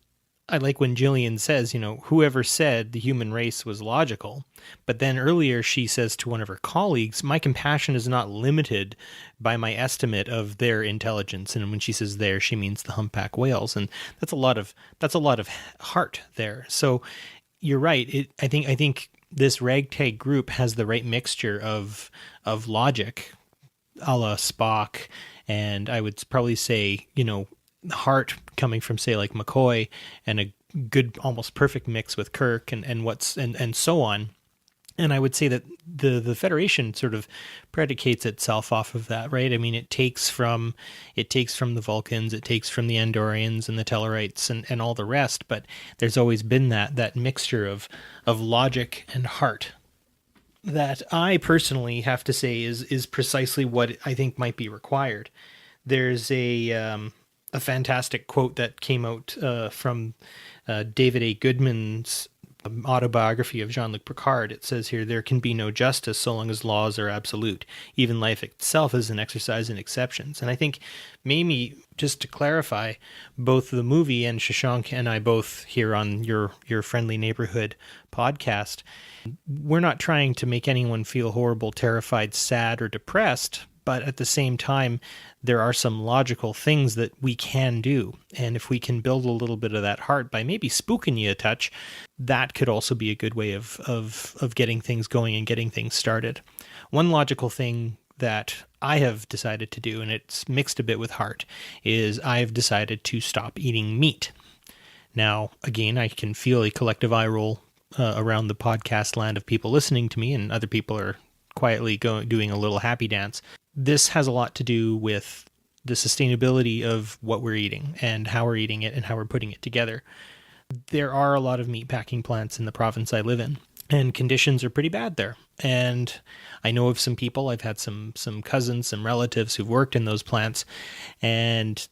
I like when Jillian says, whoever said the human race was logical, but then earlier she says to one of her colleagues, my compassion is not limited by my estimate of their intelligence. And when she says there, she means the humpback whales. And that's a lot of heart there. So you're right. I think this ragtag group has the right mixture of logic, a la Spock, and I would probably say, heart coming from, say, like McCoy, and a good, almost perfect mix with Kirk and so on. And I would say that the Federation sort of predicates itself off of that, right? I mean, it takes from the Vulcans, it takes from the Andorians and the Tellarites and all the rest, but there's always been that mixture of logic and heart that I personally have to say is precisely what I think might be required. There's a fantastic quote that came out from David A. Goodman's autobiography of Jean-Luc Picard. It says here, there can be no justice so long as laws are absolute. Even life itself is an exercise in exceptions. And I think maybe just to clarify, both the movie and Shashank and I both here on your Friendly Neighborhood podcast, we're not trying to make anyone feel horrible, terrified, sad, or depressed. But at the same time, there are some logical things that we can do. And if we can build a little bit of that heart by maybe spooking you a touch, that could also be a good way of getting things going and getting things started. One logical thing that I have decided to do, and it's mixed a bit with heart, is I've decided to stop eating meat. Now, again, I can feel a collective eye roll around the podcast land of people listening to me, and other people are quietly doing a little happy dance. This has a lot to do with the sustainability of what we're eating and how we're eating it and how we're putting it together. There are a lot of meatpacking plants in the province I live in, and conditions are pretty bad there. And I know of some people, I've had some cousins, some relatives who've worked in those plants, and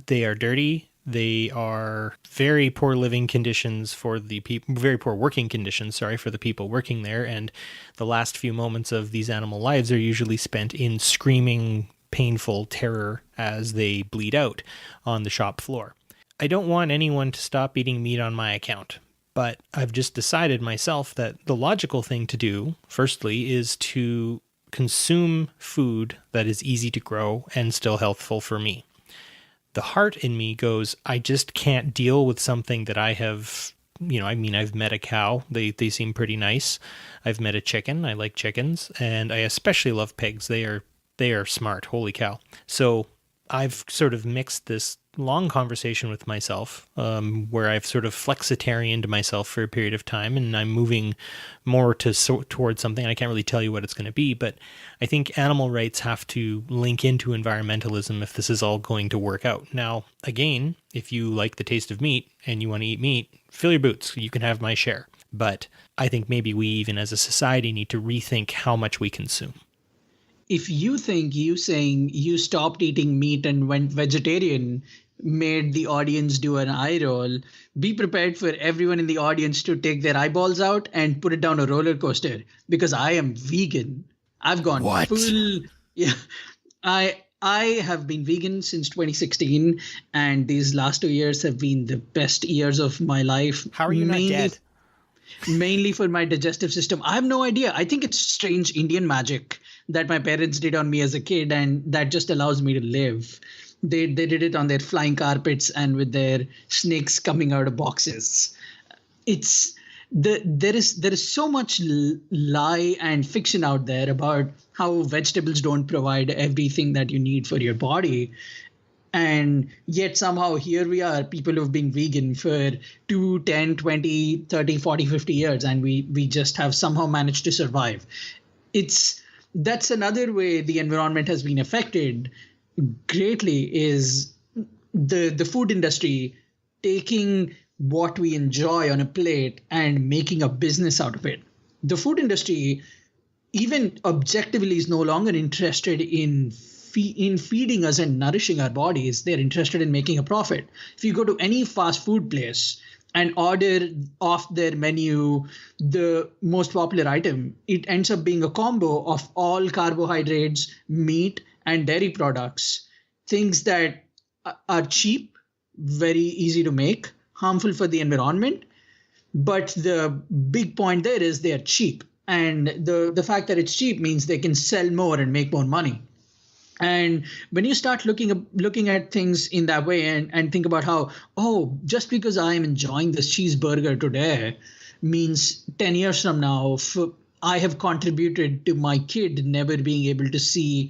they are dirty. They are very poor living conditions for the people, very poor working conditions, for the people working there. And the last few moments of these animal lives are usually spent in screaming, painful terror as they bleed out on the shop floor. I don't want anyone to stop eating meat on my account, but I've just decided myself that the logical thing to do, firstly, is to consume food that is easy to grow and still healthful for me. The heart in me goes, I just can't deal with something that I have, I've met a cow. They seem pretty nice. I've met a chicken. I like chickens. And I especially love pigs. They are smart. Holy cow. So I've sort of mixed this long conversation with myself, where I've sort of flexitarianed myself for a period of time, and I'm moving more towards something. I can't really tell you what it's going to be, but I think animal rights have to link into environmentalism if this is all going to work out. Now, again, if you like the taste of meat and you want to eat meat, fill your boots. You can have my share. But I think maybe we, even as a society, need to rethink how much we consume. If you think you saying you stopped eating meat and went vegetarian made the audience do an eye roll, be prepared for everyone in the audience to take their eyeballs out and put it down a roller coaster, because I am vegan. I've gone full. Yeah, I have been vegan since 2016, and these last 2 years have been the best years of my life. How are you not dead? Mainly for my digestive system. I have no idea. I think it's strange Indian magic that my parents did on me as a kid, and that just allows me to live. They did it on their flying carpets and with their snakes coming out of boxes. There is so much lie and fiction out there about how vegetables don't provide everything that you need for your body. And yet somehow here we are, people who've been vegan for 2, 10, 20, 30, 40, 50 years, and we just have somehow managed to survive. That's another way the environment has been affected greatly, is the food industry taking what we enjoy on a plate and making a business out of it. The food industry, even objectively, is no longer interested in feeding us and nourishing our bodies. They're interested in making a profit. If you go to any fast food place and order off their menu the most popular item, it ends up being a combo of all carbohydrates, meat, and dairy products, things that are cheap, very easy to make, harmful for the environment. But the big point there is they're cheap. And the fact that it's cheap means they can sell more and make more money. And when you start looking at things in that way and think about how, just because I am enjoying this cheeseburger today means 10 years from now, I have contributed to my kid never being able to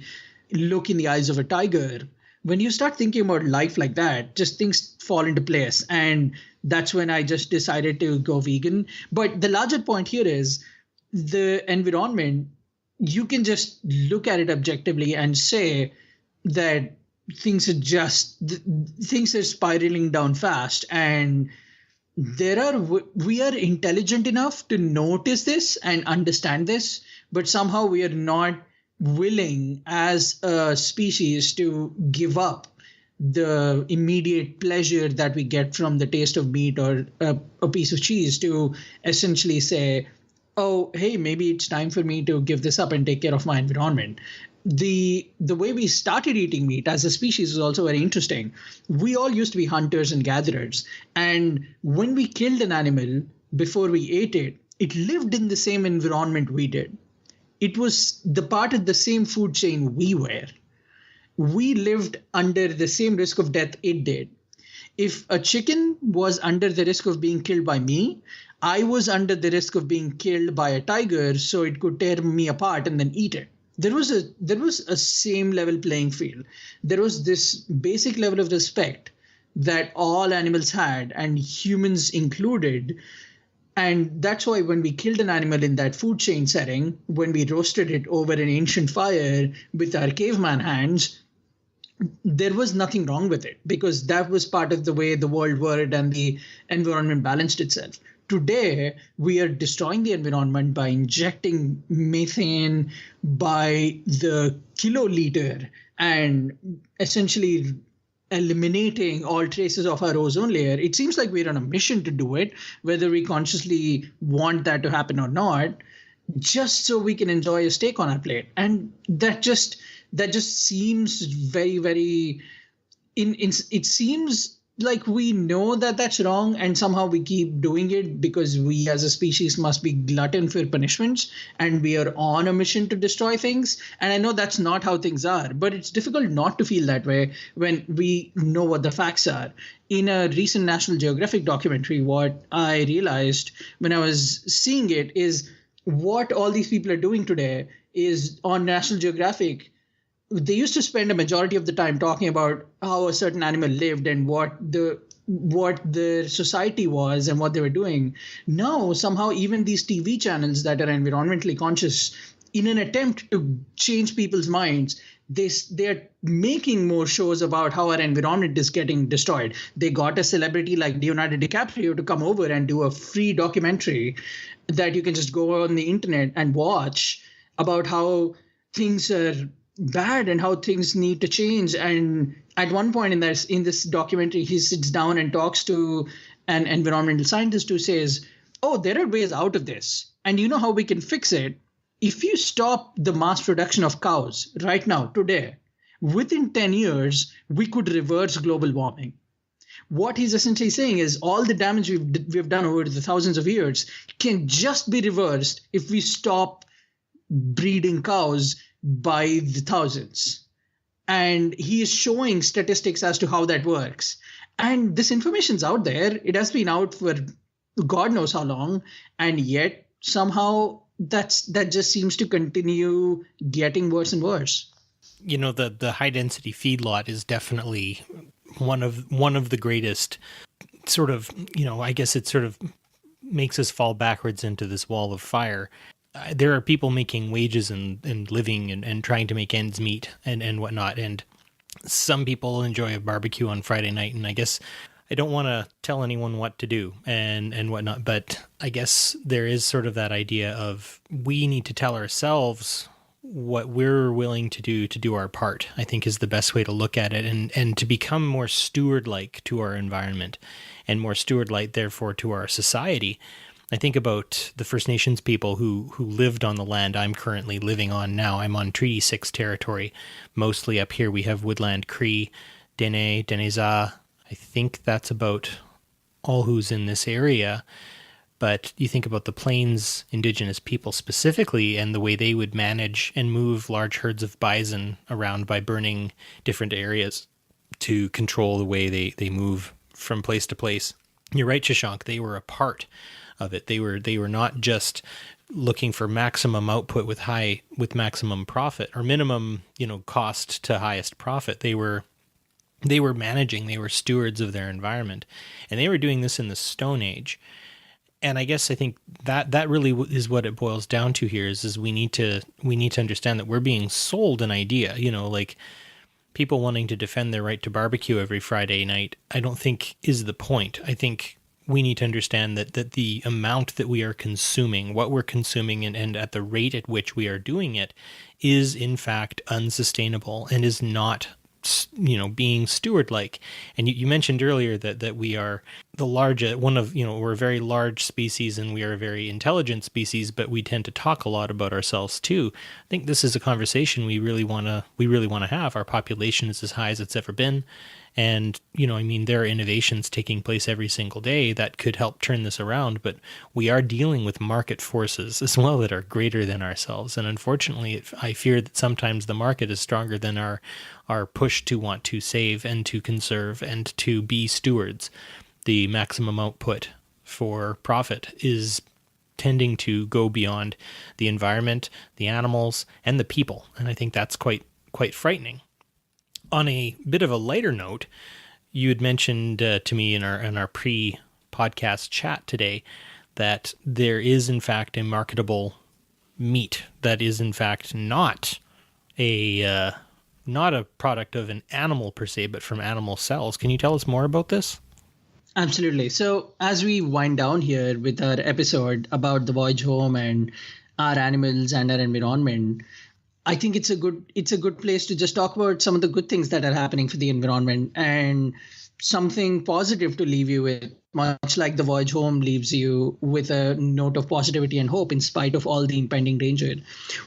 look in the eyes of a tiger. When you start thinking about life like that, just things fall into place. And that's when I just decided to go vegan. But the larger point here is the environment. You can just look at it objectively and say that things are spiraling down fast, and we are intelligent enough to notice this and understand this, but somehow we are not willing as a species to give up the immediate pleasure that we get from the taste of meat or a piece of cheese to essentially say, oh, hey, maybe it's time for me to give this up and take care of my environment. The way we started eating meat as a species is also very interesting. We all used to be hunters and gatherers. And when we killed an animal before we ate it, it lived in the same environment we did. It was the part of the same food chain we were. We lived under the same risk of death it did. If a chicken was under the risk of being killed by me, I was under the risk of being killed by a tiger so it could tear me apart and then eat it. There was a same level playing field. There was this basic level of respect that all animals had, and humans included. And that's why when we killed an animal in that food chain setting, when we roasted it over an ancient fire with our caveman hands, there was nothing wrong with it, because that was part of the way the world worked and the environment balanced itself. Today, we are destroying the environment by injecting methane by the kiloliter and essentially eliminating all traces of our ozone layer. It seems like we're on a mission to do it, whether we consciously want that to happen or not, just so we can enjoy a steak on our plate. And that just seems very, very it seems like we know that that's wrong, and somehow we keep doing it because we as a species must be glutton for punishments and we are on a mission to destroy things. And I know that's not how things are, but it's difficult not to feel that way when we know what the facts are. In a recent National Geographic documentary, what I realized when I was seeing it is what all these people are doing today is on National Geographic. They used to spend a majority of the time talking about how a certain animal lived and what their society was and what they were doing. Now, somehow, even these TV channels that are environmentally conscious, in an attempt to change people's minds, they're making more shows about how our environment is getting destroyed. They got a celebrity like Leonardo DiCaprio to come over and do a free documentary that you can just go on the internet and watch about how things are bad and how things need to change. And at one point in this documentary, he sits down and talks to an environmental scientist who says, oh, there are ways out of this. And you know how we can fix it? If you stop the mass production of cows right now, today, within 10 years, we could reverse global warming. What he's essentially saying is all the damage we've done over the thousands of years can just be reversed if we stop breeding cows by the thousands. And he is showing statistics as to how that works. And this information's out there. It has been out for God knows how long. And yet somehow that just seems to continue getting worse and worse. the high density feedlot is definitely one of the greatest sort of, I guess it sort of makes us fall backwards into this wall of fire. There are people making wages and living and trying to make ends meet and whatnot. And some people enjoy a barbecue on Friday night. And I guess I don't want to tell anyone what to do and whatnot, but I guess there is sort of that idea of we need to tell ourselves what we're willing to do our part, I think is the best way to look at it, and to become more steward-like to our environment and more steward-like, therefore, to our society. I think about the First Nations people who lived on the land I'm currently living on now. I'm on Treaty 6 territory. Mostly up here we have Woodland Cree, Dene, Deneza. I think that's about all who's in this area. But you think about the Plains Indigenous people specifically and the way they would manage and move large herds of bison around by burning different areas to control the way they move from place to place. You're right, Shashank, they were a part of it. They were not just looking for maximum output with maximum profit or minimum, cost to highest profit. They were managing, they were stewards of their environment, and they were doing this in the Stone Age. And I guess I think that really is what it boils down to here is we need to understand that we're being sold an idea, like people wanting to defend their right to barbecue every Friday night, I don't think is the point. I think we need to understand that the amount that we are consuming, what we're consuming and at the rate at which we are doing it is in fact unsustainable and is not, being steward-like. And you mentioned earlier that we are the largest, we're a very large species and we are a very intelligent species, but we tend to talk a lot about ourselves too. I think this is a conversation we really want to have. Our population is as high as it's ever been. And, there are innovations taking place every single day that could help turn this around, but we are dealing with market forces as well that are greater than ourselves. And unfortunately, I fear that sometimes the market is stronger than our push to want to save and to conserve and to be stewards. The maximum output for profit is tending to go beyond the environment, the animals, and the people. And I think that's quite frightening. On a bit of a lighter note, you had mentioned to me in our pre-podcast chat today that there is in fact a marketable meat that is in fact not a product of an animal per se, but from animal cells. Can you tell us more about this? Absolutely. So as we wind down here with our episode about the Voyage Home and our animals and our environment, I think it's a good place to just talk about some of the good things that are happening for the environment and something positive to leave you with, much like the Voyage Home leaves you with a note of positivity and hope in spite of all the impending danger.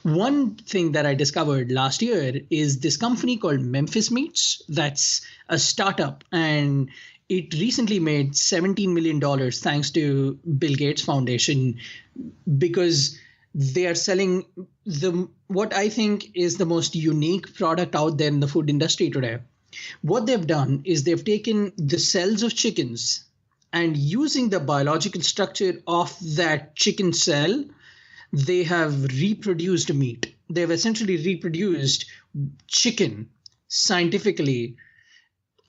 One thing that I discovered last year is this company called Memphis Meats. That's a startup, and it recently made $17 million thanks to Bill Gates Foundation because they are selling what I think is the most unique product out there in the food industry today. What they've done is they've taken the cells of chickens and using the biological structure of that chicken cell, they have reproduced meat. They've essentially reproduced chicken scientifically.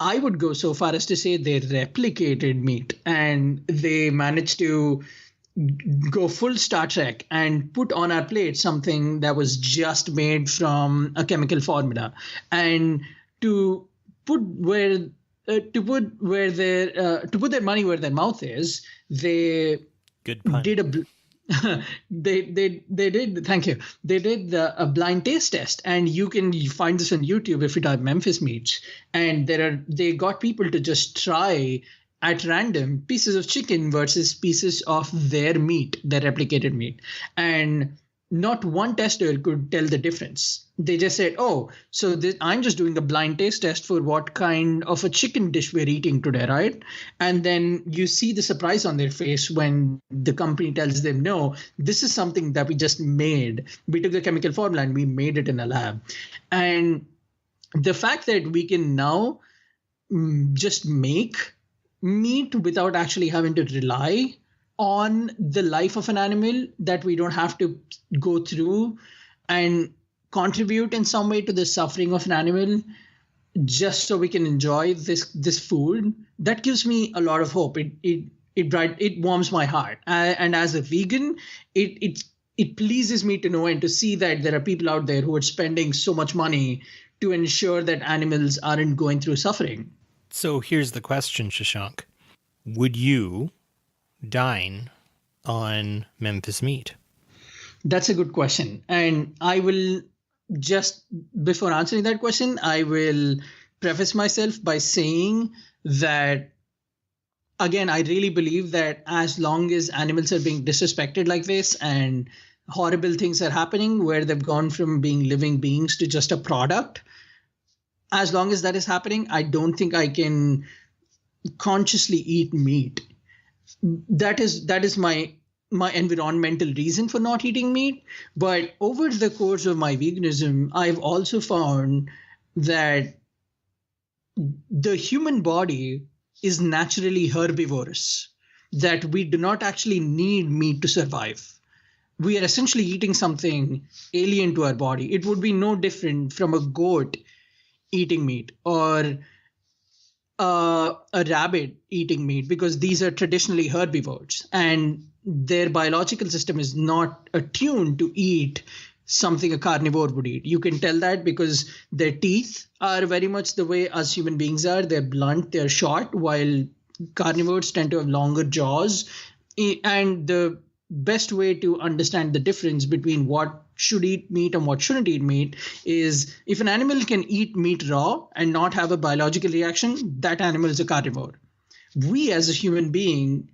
I would go so far as to say they replicated meat, and they managed to go full Star Trek and put on our plate something that was just made from a chemical formula, and to put their money where their mouth is, they Good pun. did thank you. They did a blind taste test, and you find this on YouTube if you type Memphis Meats, and they got people to just try at random pieces of chicken versus pieces of their meat, their replicated meat. And not one tester could tell the difference. They just said, I'm just doing a blind taste test for what kind of a chicken dish we're eating today, right? And then you see the surprise on their face when the company tells them, no, this is something that we just made. We took the chemical formula and we made it in a lab. And the fact that we can now just make meat without actually having to rely on the life of an animal, that we don't have to go through and contribute in some way to the suffering of an animal just so we can enjoy this food, that gives me a lot of hope. It warms my heart. And as a vegan, it pleases me to know and to see that there are people out there who are spending so much money to ensure that animals aren't going through suffering. So here's the question, Shashank. Would you dine on Memphis meat? That's a good question. And I will just, before answering that question, I will preface myself by saying that, again, I really believe that as long as animals are being disrespected like this and horrible things are happening where they've gone from being living beings to just a product, as long as that is happening, I don't think I can consciously eat meat. That is my environmental reason for not eating meat. But over the course of my veganism, I've also found that the human body is naturally herbivorous, that we do not actually need meat to survive. We are essentially eating something alien to our body. It would be no different from a goat eating meat or a rabbit eating meat, because these are traditionally herbivores and their biological system is not attuned to eat something a carnivore would eat. You can tell that because their teeth are very much the way us human beings are. They're blunt, they're short, while carnivores tend to have longer jaws. And the best way to understand the difference between what should eat meat and what shouldn't eat meat is if an animal can eat meat raw and not have a biological reaction, that animal is a carnivore. We as a human being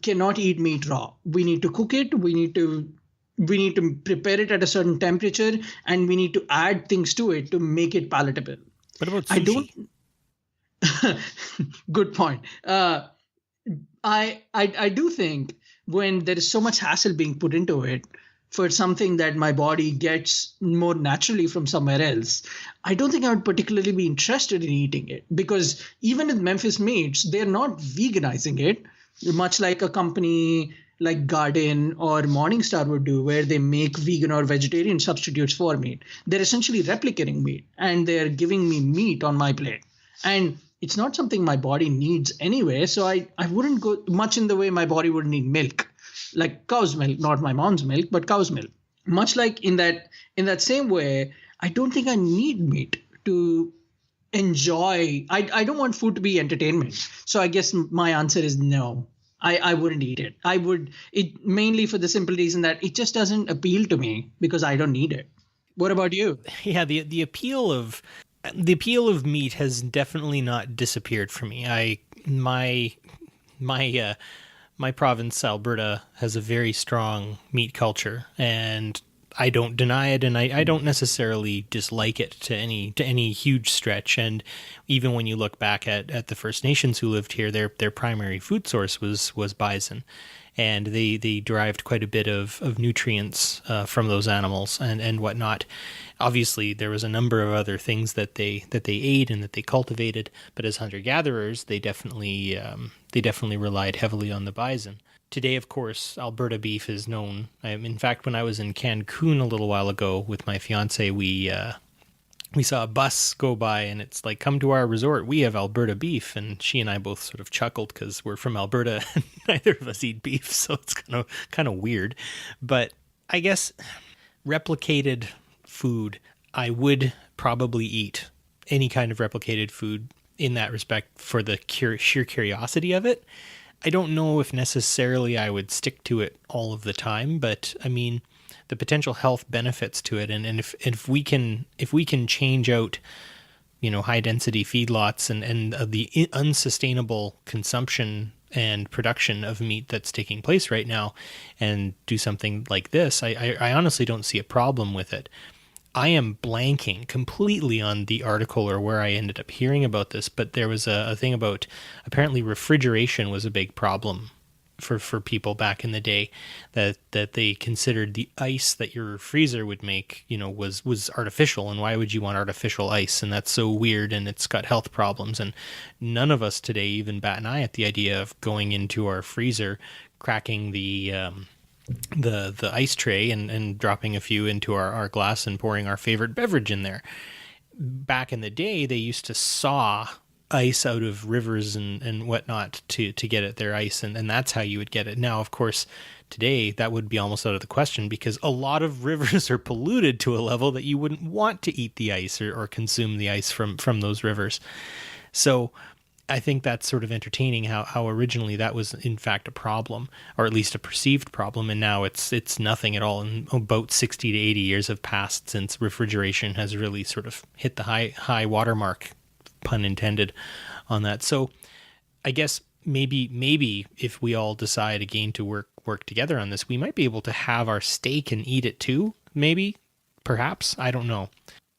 cannot eat meat raw. We need to cook it. We need to prepare it at a certain temperature, and we need to add things to it to make it palatable. What about sushi? Good point. I do think when there is so much hassle being put into it for something that my body gets more naturally from somewhere else, I don't think I would particularly be interested in eating it, because even with Memphis meats, they're not veganizing it, much like a company like Garden or Morningstar would do, where they make vegan or vegetarian substitutes for meat. They're essentially replicating meat, and they're giving me meat on my plate. And it's not something my body needs anyway, so I wouldn't go much in the way my body would need milk, like cow's milk, not my mom's milk, but cow's milk. Much like in that same way, I don't think I need meat to enjoy. I don't want food to be entertainment. So I guess my answer is no. I wouldn't eat it. I would it mainly for the simple reason that it just doesn't appeal to me because I don't need it. What about you? Yeah, the appeal of meat has definitely not disappeared for me. My province, Alberta, has a very strong meat culture, and I don't deny it, and I don't necessarily dislike it to any huge stretch. And even when you look back at the First Nations who lived here, their primary food source was bison, and they derived quite a bit of nutrients from those animals and whatnot. Obviously, there was a number of other things that they ate and that they cultivated, but as hunter-gatherers, they definitely relied heavily on the bison. Today, of course, Alberta beef is known. In fact, when I was in Cancun a little while ago with my fiance, we saw a bus go by, and it's like, "Come to our resort. We have Alberta beef." And she and I both sort of chuckled because we're from Alberta, and neither of us eat beef, so it's kind of weird. But I guess replicated food, I would probably eat any kind of replicated food in that respect for the sheer curiosity of it. I don't know if necessarily I would stick to it all of the time, but I mean, the potential health benefits to it, and if we can change out, high density feedlots and the unsustainable consumption and production of meat that's taking place right now, and do something like this, I honestly don't see a problem with it. I am blanking completely on the article or where I ended up hearing about this, but there was a thing about apparently refrigeration was a big problem for people back in the day, that they considered the ice that your freezer would make, was artificial, and why would you want artificial ice? And that's so weird, and it's got health problems. And none of us today even bat an eye at the idea of going into our freezer, cracking the the ice tray and dropping a few into our glass and pouring our favorite beverage in there. Back in the day, they used to saw ice out of rivers and whatnot to get at their ice, and that's how you would get it. Now, of course, today that would be almost out of the question because a lot of rivers are polluted to a level that you wouldn't want to eat the ice or consume the ice from those rivers. So I think that's sort of entertaining how originally that was in fact a problem, or at least a perceived problem, and now it's nothing at all. And about 60 to 80 years have passed since refrigeration has really sort of hit the high watermark, pun intended, on that. So I guess maybe if we all decide again to work together on this, we might be able to have our steak and eat it too. Maybe, perhaps, I don't know.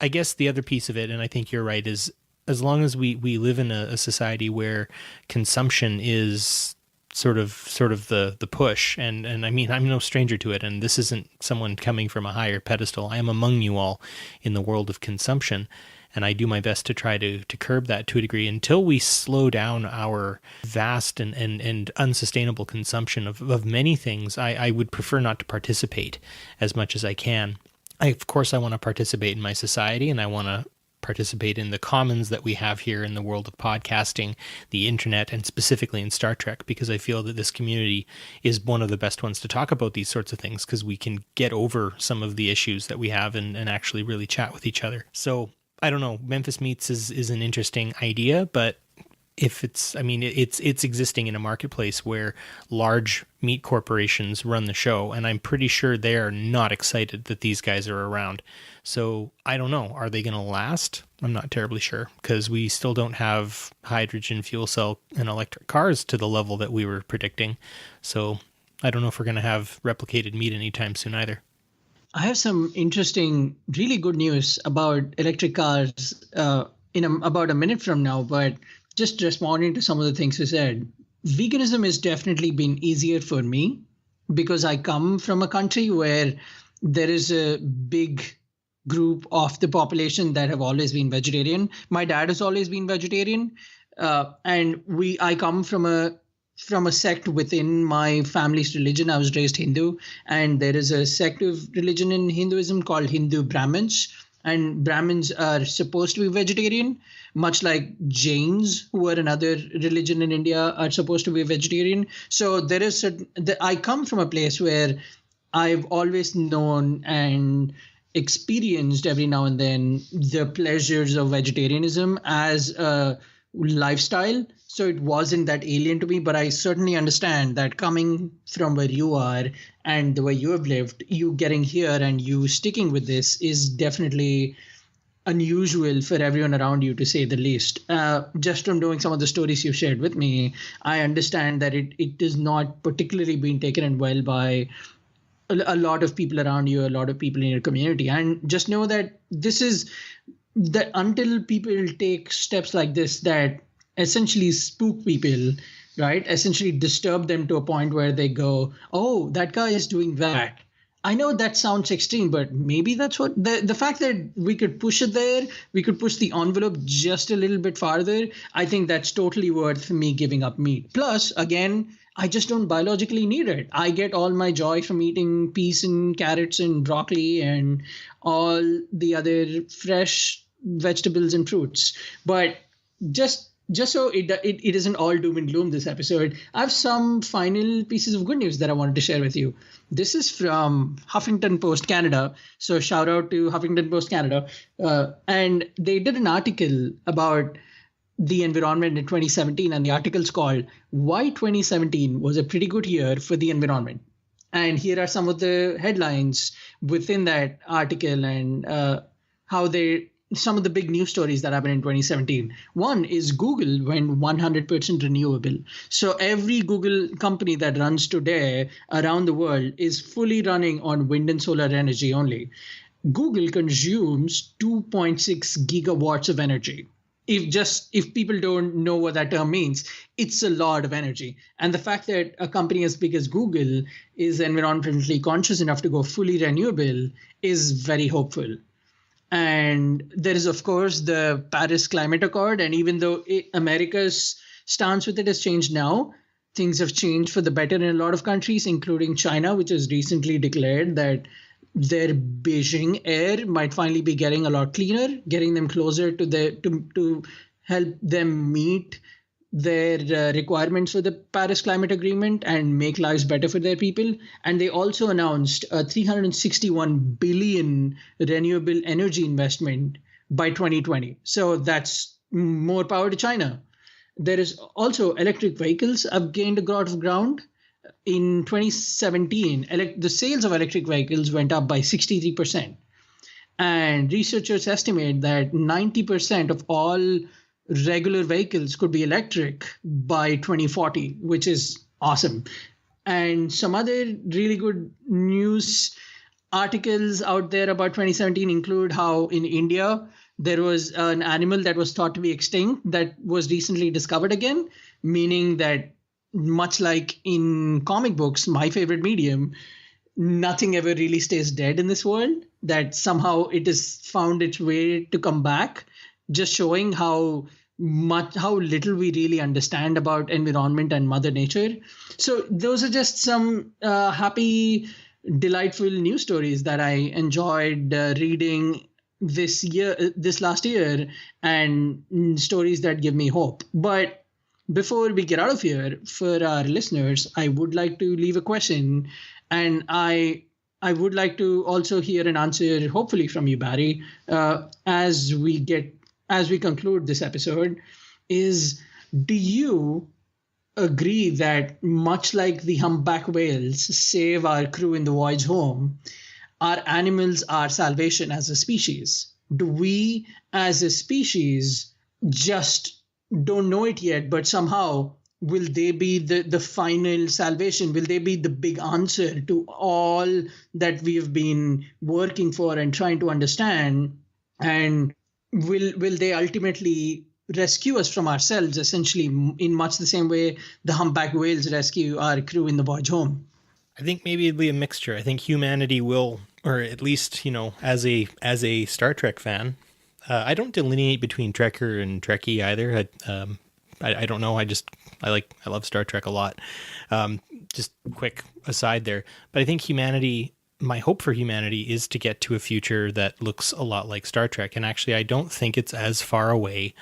I guess the other piece of it, and I think you're right, is as long as we live in a society where consumption is sort of the push, and I mean, I'm no stranger to it, and this isn't someone coming from a higher pedestal. I am among you all in the world of consumption, and I do my best to try to curb that to a degree until we slow down our vast and unsustainable consumption of many things. I would prefer not to participate as much as I can. Of course, I want to participate in my society, and I want to participate in the commons that we have here in the world of podcasting, the internet, and specifically in Star Trek, because I feel that this community is one of the best ones to talk about these sorts of things, because we can get over some of the issues that we have and actually really chat with each other. So I don't know, Memphis Meats is an interesting idea, but if it's existing in a marketplace where large meat corporations run the show, and I'm pretty sure they are not excited that these guys are around. So I don't know, are they going to last? I'm not terribly sure, because we still don't have hydrogen fuel cell and electric cars to the level that we were predicting. So I don't know if we're going to have replicated meat anytime soon either. I have some interesting, really good news about electric cars about a minute from now, but just responding to some of the things you said, veganism has definitely been easier for me because I come from a country where there is a big group of the population that have always been vegetarian. My dad has always been vegetarian, and I come from a sect within my family's religion. I was raised Hindu, and there is a sect of religion in Hinduism called Hindu Brahmins, and Brahmins are supposed to be vegetarian, much like Jains, who are another religion in India, are supposed to be vegetarian. So there is I come from a place where I've always known and experienced every now and then the pleasures of vegetarianism as a lifestyle. So it wasn't that alien to me, but I certainly understand that coming from where you are and the way you have lived, you getting here and you sticking with this is definitely unusual for everyone around you, to say the least. Just from doing some of the stories you've shared with me, I understand that it is not particularly being taken in well by a lot of people around you, a lot of people in your community. And just know that this is that until people take steps like this that essentially spook people, right? Essentially disturb them to a point where they go, oh, that guy is doing that. I know that sounds extreme, but maybe that's what the fact that we could push it there, we could push the envelope just a little bit farther. I think that's totally worth me giving up meat. Plus, again, I just don't biologically need it. I get all my joy from eating peas and carrots and broccoli and all the other fresh vegetables and fruits. But just so it isn't all doom and gloom this episode, I have some final pieces of good news that I wanted to share with you. This is from Huffington Post Canada. So shout out to Huffington Post Canada. And they did an article about the environment in 2017, and the article's called Why 2017 Was a Pretty Good Year for the Environment. And here are some of the headlines within that article and some of the big news stories that happened in 2017. One is Google went 100% renewable. So every Google company that runs today around the world is fully running on wind and solar energy only. Google consumes 2.6 gigawatts of energy. If people don't know what that term means, it's a lot of energy. And the fact that a company as big as Google is environmentally conscious enough to go fully renewable is very hopeful. And there is, of course, the Paris Climate Accord. And even though America's stance with it has changed now, things have changed for the better in a lot of countries, including China, which has recently declared that their Beijing air might finally be getting a lot cleaner, getting them closer to to help them meet their requirements for the Paris Climate Agreement and make lives better for their people. And they also announced a 361 billion renewable energy investment by 2020. So that's more power to China. There is also electric vehicles have gained a lot of ground. In 2017, the sales of electric vehicles went up by 63%. And researchers estimate that 90% of all regular vehicles could be electric by 2040, which is awesome. And some other really good news articles out there about 2017 include how in India, there was an animal that was thought to be extinct that was recently discovered again, meaning that much like in comic books, my favorite medium, nothing ever really stays dead in this world, that somehow it has found its way to come back, just showing how little we really understand about environment and Mother Nature. So those are just some happy, delightful news stories that I enjoyed reading this last year, and stories that give me hope. But before we get out of here, for our listeners, I would like to leave a question, and I would like to also hear an answer, hopefully from you, Barry, as we conclude this episode. Is, do you agree that much like the humpback whales save our crew in the Voyage Home, our animals are salvation as a species? Do we as a species just don't know it yet, but somehow will they be the final salvation? Will they be the big answer to all that we have been working for and trying to understand? And will they ultimately rescue us from ourselves, essentially, in much the same way the humpback whales rescue our crew in the Voyage Home? I think maybe it'd be a mixture. I think humanity will, or at least, as a Star Trek fan, I don't delineate between Trekker and Trekkie either. I don't know. I love Star Trek a lot. Just quick aside there. But I think my hope for humanity is to get to a future that looks a lot like Star Trek. And actually, I don't think it's as far away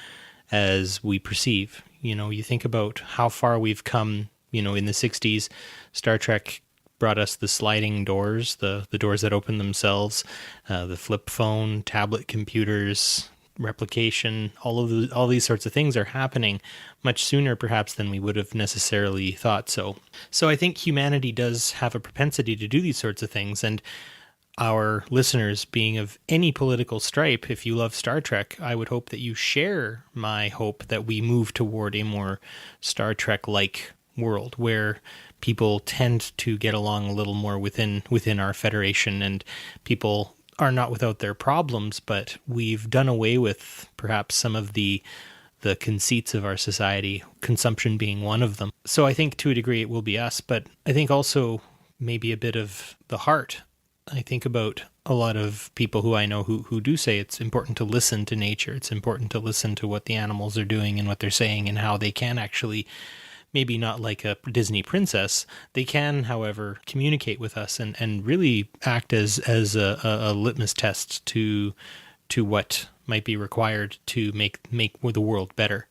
as we perceive. You think about how far we've come, in the 60s, Star Trek brought us the sliding doors, the doors that open themselves, the flip phone, tablet computers, replication, all these sorts of things are happening much sooner perhaps than we would have necessarily thought so. So I think humanity does have a propensity to do these sorts of things, and our listeners being of any political stripe, if you love Star Trek, I would hope that you share my hope that we move toward a more Star Trek-like world where people tend to get along a little more within our Federation, and people are not without their problems, but we've done away with perhaps some of the conceits of our society, consumption being one of them. So I think to a degree it will be us, but I think also maybe a bit of the heart. I think about a lot of people who I know who do say it's important to listen to nature. It's important to listen to what the animals are doing and what they're saying and how they can actually, maybe not like a Disney princess, they can, however, communicate with us and really act as a litmus test to what might be required to make the world better.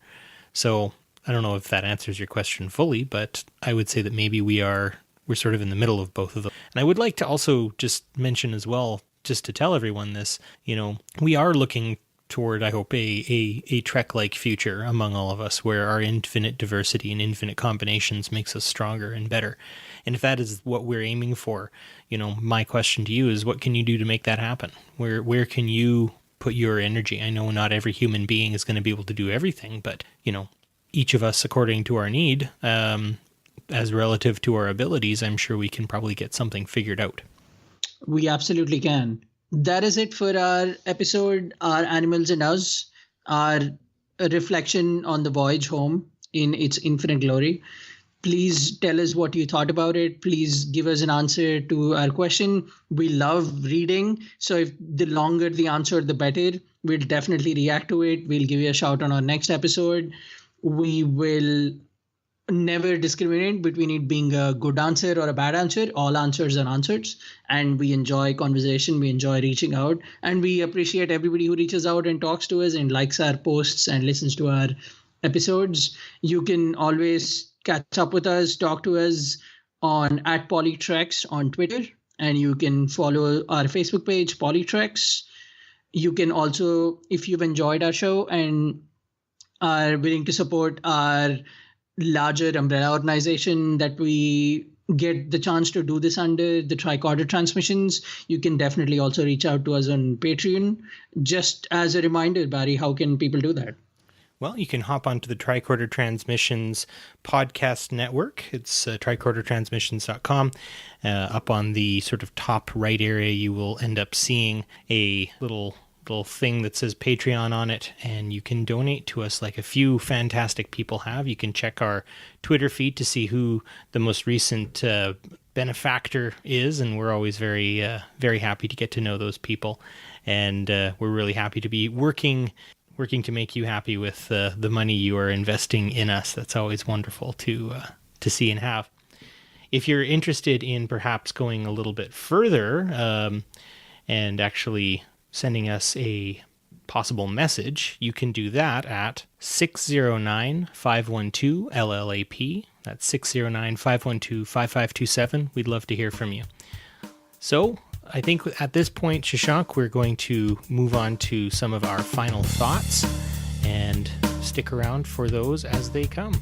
So I don't know if that answers your question fully, but I would say that maybe we're sort of in the middle of both of them. And I would like to also just mention as well, just to tell everyone this, we are looking toward, I hope, a Trek-like future among all of us, where our infinite diversity and infinite combinations makes us stronger and better. And if that is what we're aiming for, my question to you is, what can you do to make that happen? Where can you put your energy? I know not every human being is going to be able to do everything, but, each of us according to our need, as relative to our abilities, I'm sure we can probably get something figured out. We absolutely can. That is it for our episode, Our Animals and Us, our reflection on the Voyage Home in its infinite glory. Please tell us what you thought about it. Please give us an answer to our question. We love reading, so if the longer the answer, the better. We'll definitely react to it. We'll give you a shout on our next episode. We will never discriminate between it being a good answer or a bad answer. All answers are answers, and we enjoy conversation. We enjoy reaching out, and we appreciate everybody who reaches out and talks to us and likes our posts and listens to our episodes. You can always catch up with us, talk to us on at PoliTreks on Twitter, and you can follow our Facebook page, PoliTreks. You can also, if you've enjoyed our show and are willing to support our larger umbrella organization that we get the chance to do this under, the Tricorder Transmissions, you can definitely also reach out to us on Patreon. Just as a reminder, Barry, how can people do that? Well, you can hop onto the Tricorder Transmissions podcast network. It's tricordertransmissions.com. Up on the sort of top right area, you will end up seeing a little thing that says Patreon on it, and you can donate to us like a few fantastic people have. You can check our Twitter feed to see who the most recent benefactor is, and we're always very happy to get to know those people, and we're really happy to be working to make you happy with the money you are investing in us. That's always wonderful to see and have. If you're interested in perhaps going a little bit further and actually sending us a possible message, you can do that at 609-512-LLAP. That's 609-512-5527. We'd love to hear from you. So I think at this point, Shashank, we're going to move on to some of our final thoughts, and stick around for those as they come.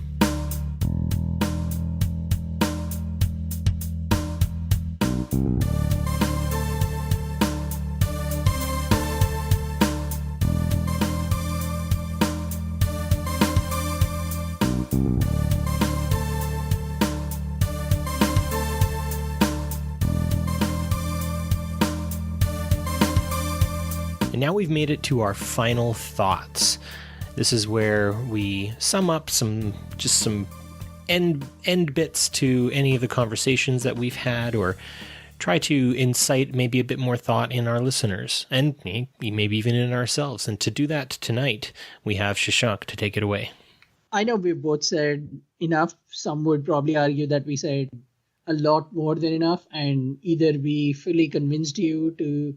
And now we've made it to our final thoughts. This is where we sum up some end bits to any of the conversations that we've had, or try to incite maybe a bit more thought in our listeners, and maybe even in ourselves. And to do that tonight, we have Shashank to take it away. I know we've both said enough. Some would probably argue that we said a lot more than enough, and either we fully convinced you to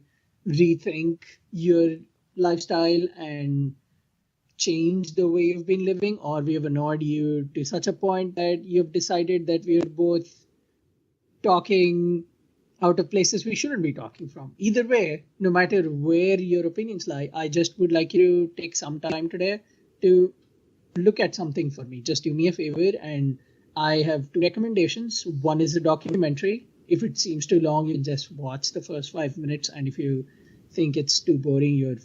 rethink your lifestyle and change the way you've been living, or we have annoyed you to such a point that you've decided that we're both talking out of places we shouldn't be talking from. Either way, no matter where your opinions lie, I just would like you to take some time today to look at something for me. Just do me a favor, and I have two recommendations. One is a documentary. If it seems too long, you can just watch the first 5 minutes, and if you think it's too boring,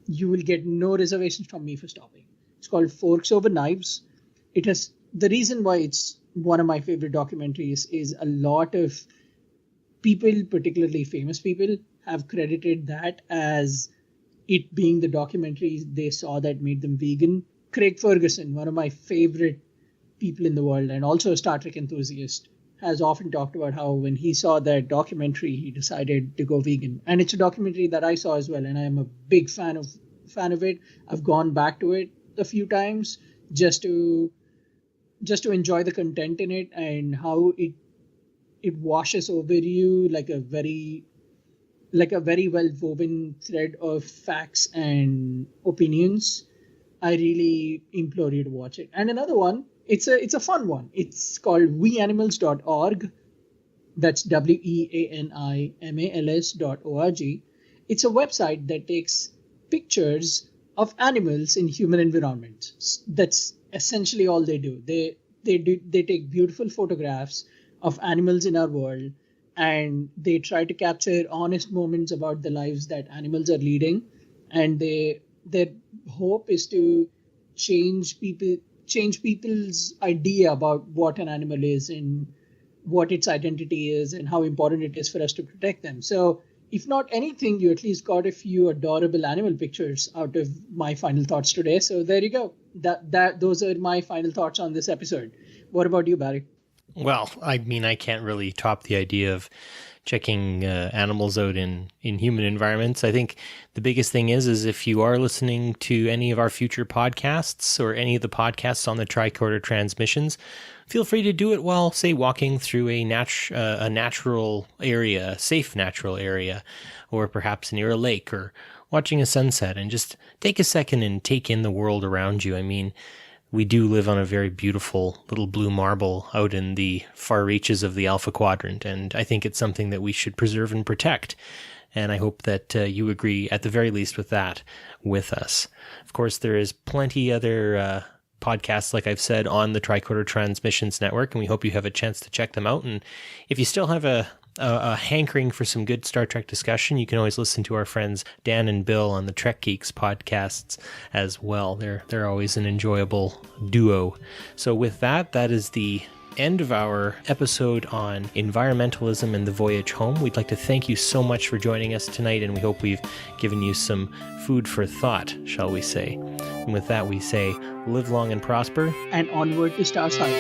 you will get no reservations from me for stopping. It's called Forks Over Knives. It has, the reason why it's one of my favorite documentaries is a lot of people, particularly famous people, have credited that as it being the documentary they saw that made them vegan. Craig Ferguson, one of my favorite people in the world and also a Star Trek enthusiast, has often talked about how when he saw that documentary, he decided to go vegan. And it's a documentary that I saw as well, and I am a big fan of it. I've gone back to it a few times just to enjoy the content in it and how it washes over you like a very well woven thread of facts and opinions. I really implore you to watch it. And another one, it's a fun one. It's called weanimals.org. That's weanimals.org. It's a website that takes pictures of animals in human environments. That's essentially all they do. They take beautiful photographs of animals in our world, and they try to capture honest moments about the lives that animals are leading. And their hope is to change people's idea about what an animal is and what its identity is and how important it is for us to protect them. So if not anything, you at least got a few adorable animal pictures out of my final thoughts today. So there you go. Those are my final thoughts on this episode. What about you, Barry? Well, I mean, I can't really top the idea of checking animals out in human environments. I think the biggest thing is if you are listening to any of our future podcasts or any of the podcasts on the Tricorder transmissions, feel free to do it while, say, walking through a natural area, a safe natural area, or perhaps near a lake, or watching a sunset, and just take a second and take in the world around you. I mean, we do live on a very beautiful little blue marble out in the far reaches of the Alpha Quadrant, and I think it's something that we should preserve and protect. And I hope that you agree, at the very least, with that with us. Of course, there is plenty other podcasts, like I've said, on the Tricorder Transmissions Network, and we hope you have a chance to check them out. And if you still have a hankering for some good Star Trek discussion, you can always listen to our friends Dan and Bill on the Trek Geeks podcasts as well. They're always an enjoyable duo. So with that is the end of our episode on environmentalism and the voyage home. We'd like to thank you so much for joining us tonight, and we hope we've given you some food for thought, shall we say. And with that, we say, live long and prosper. And onward to Star Side.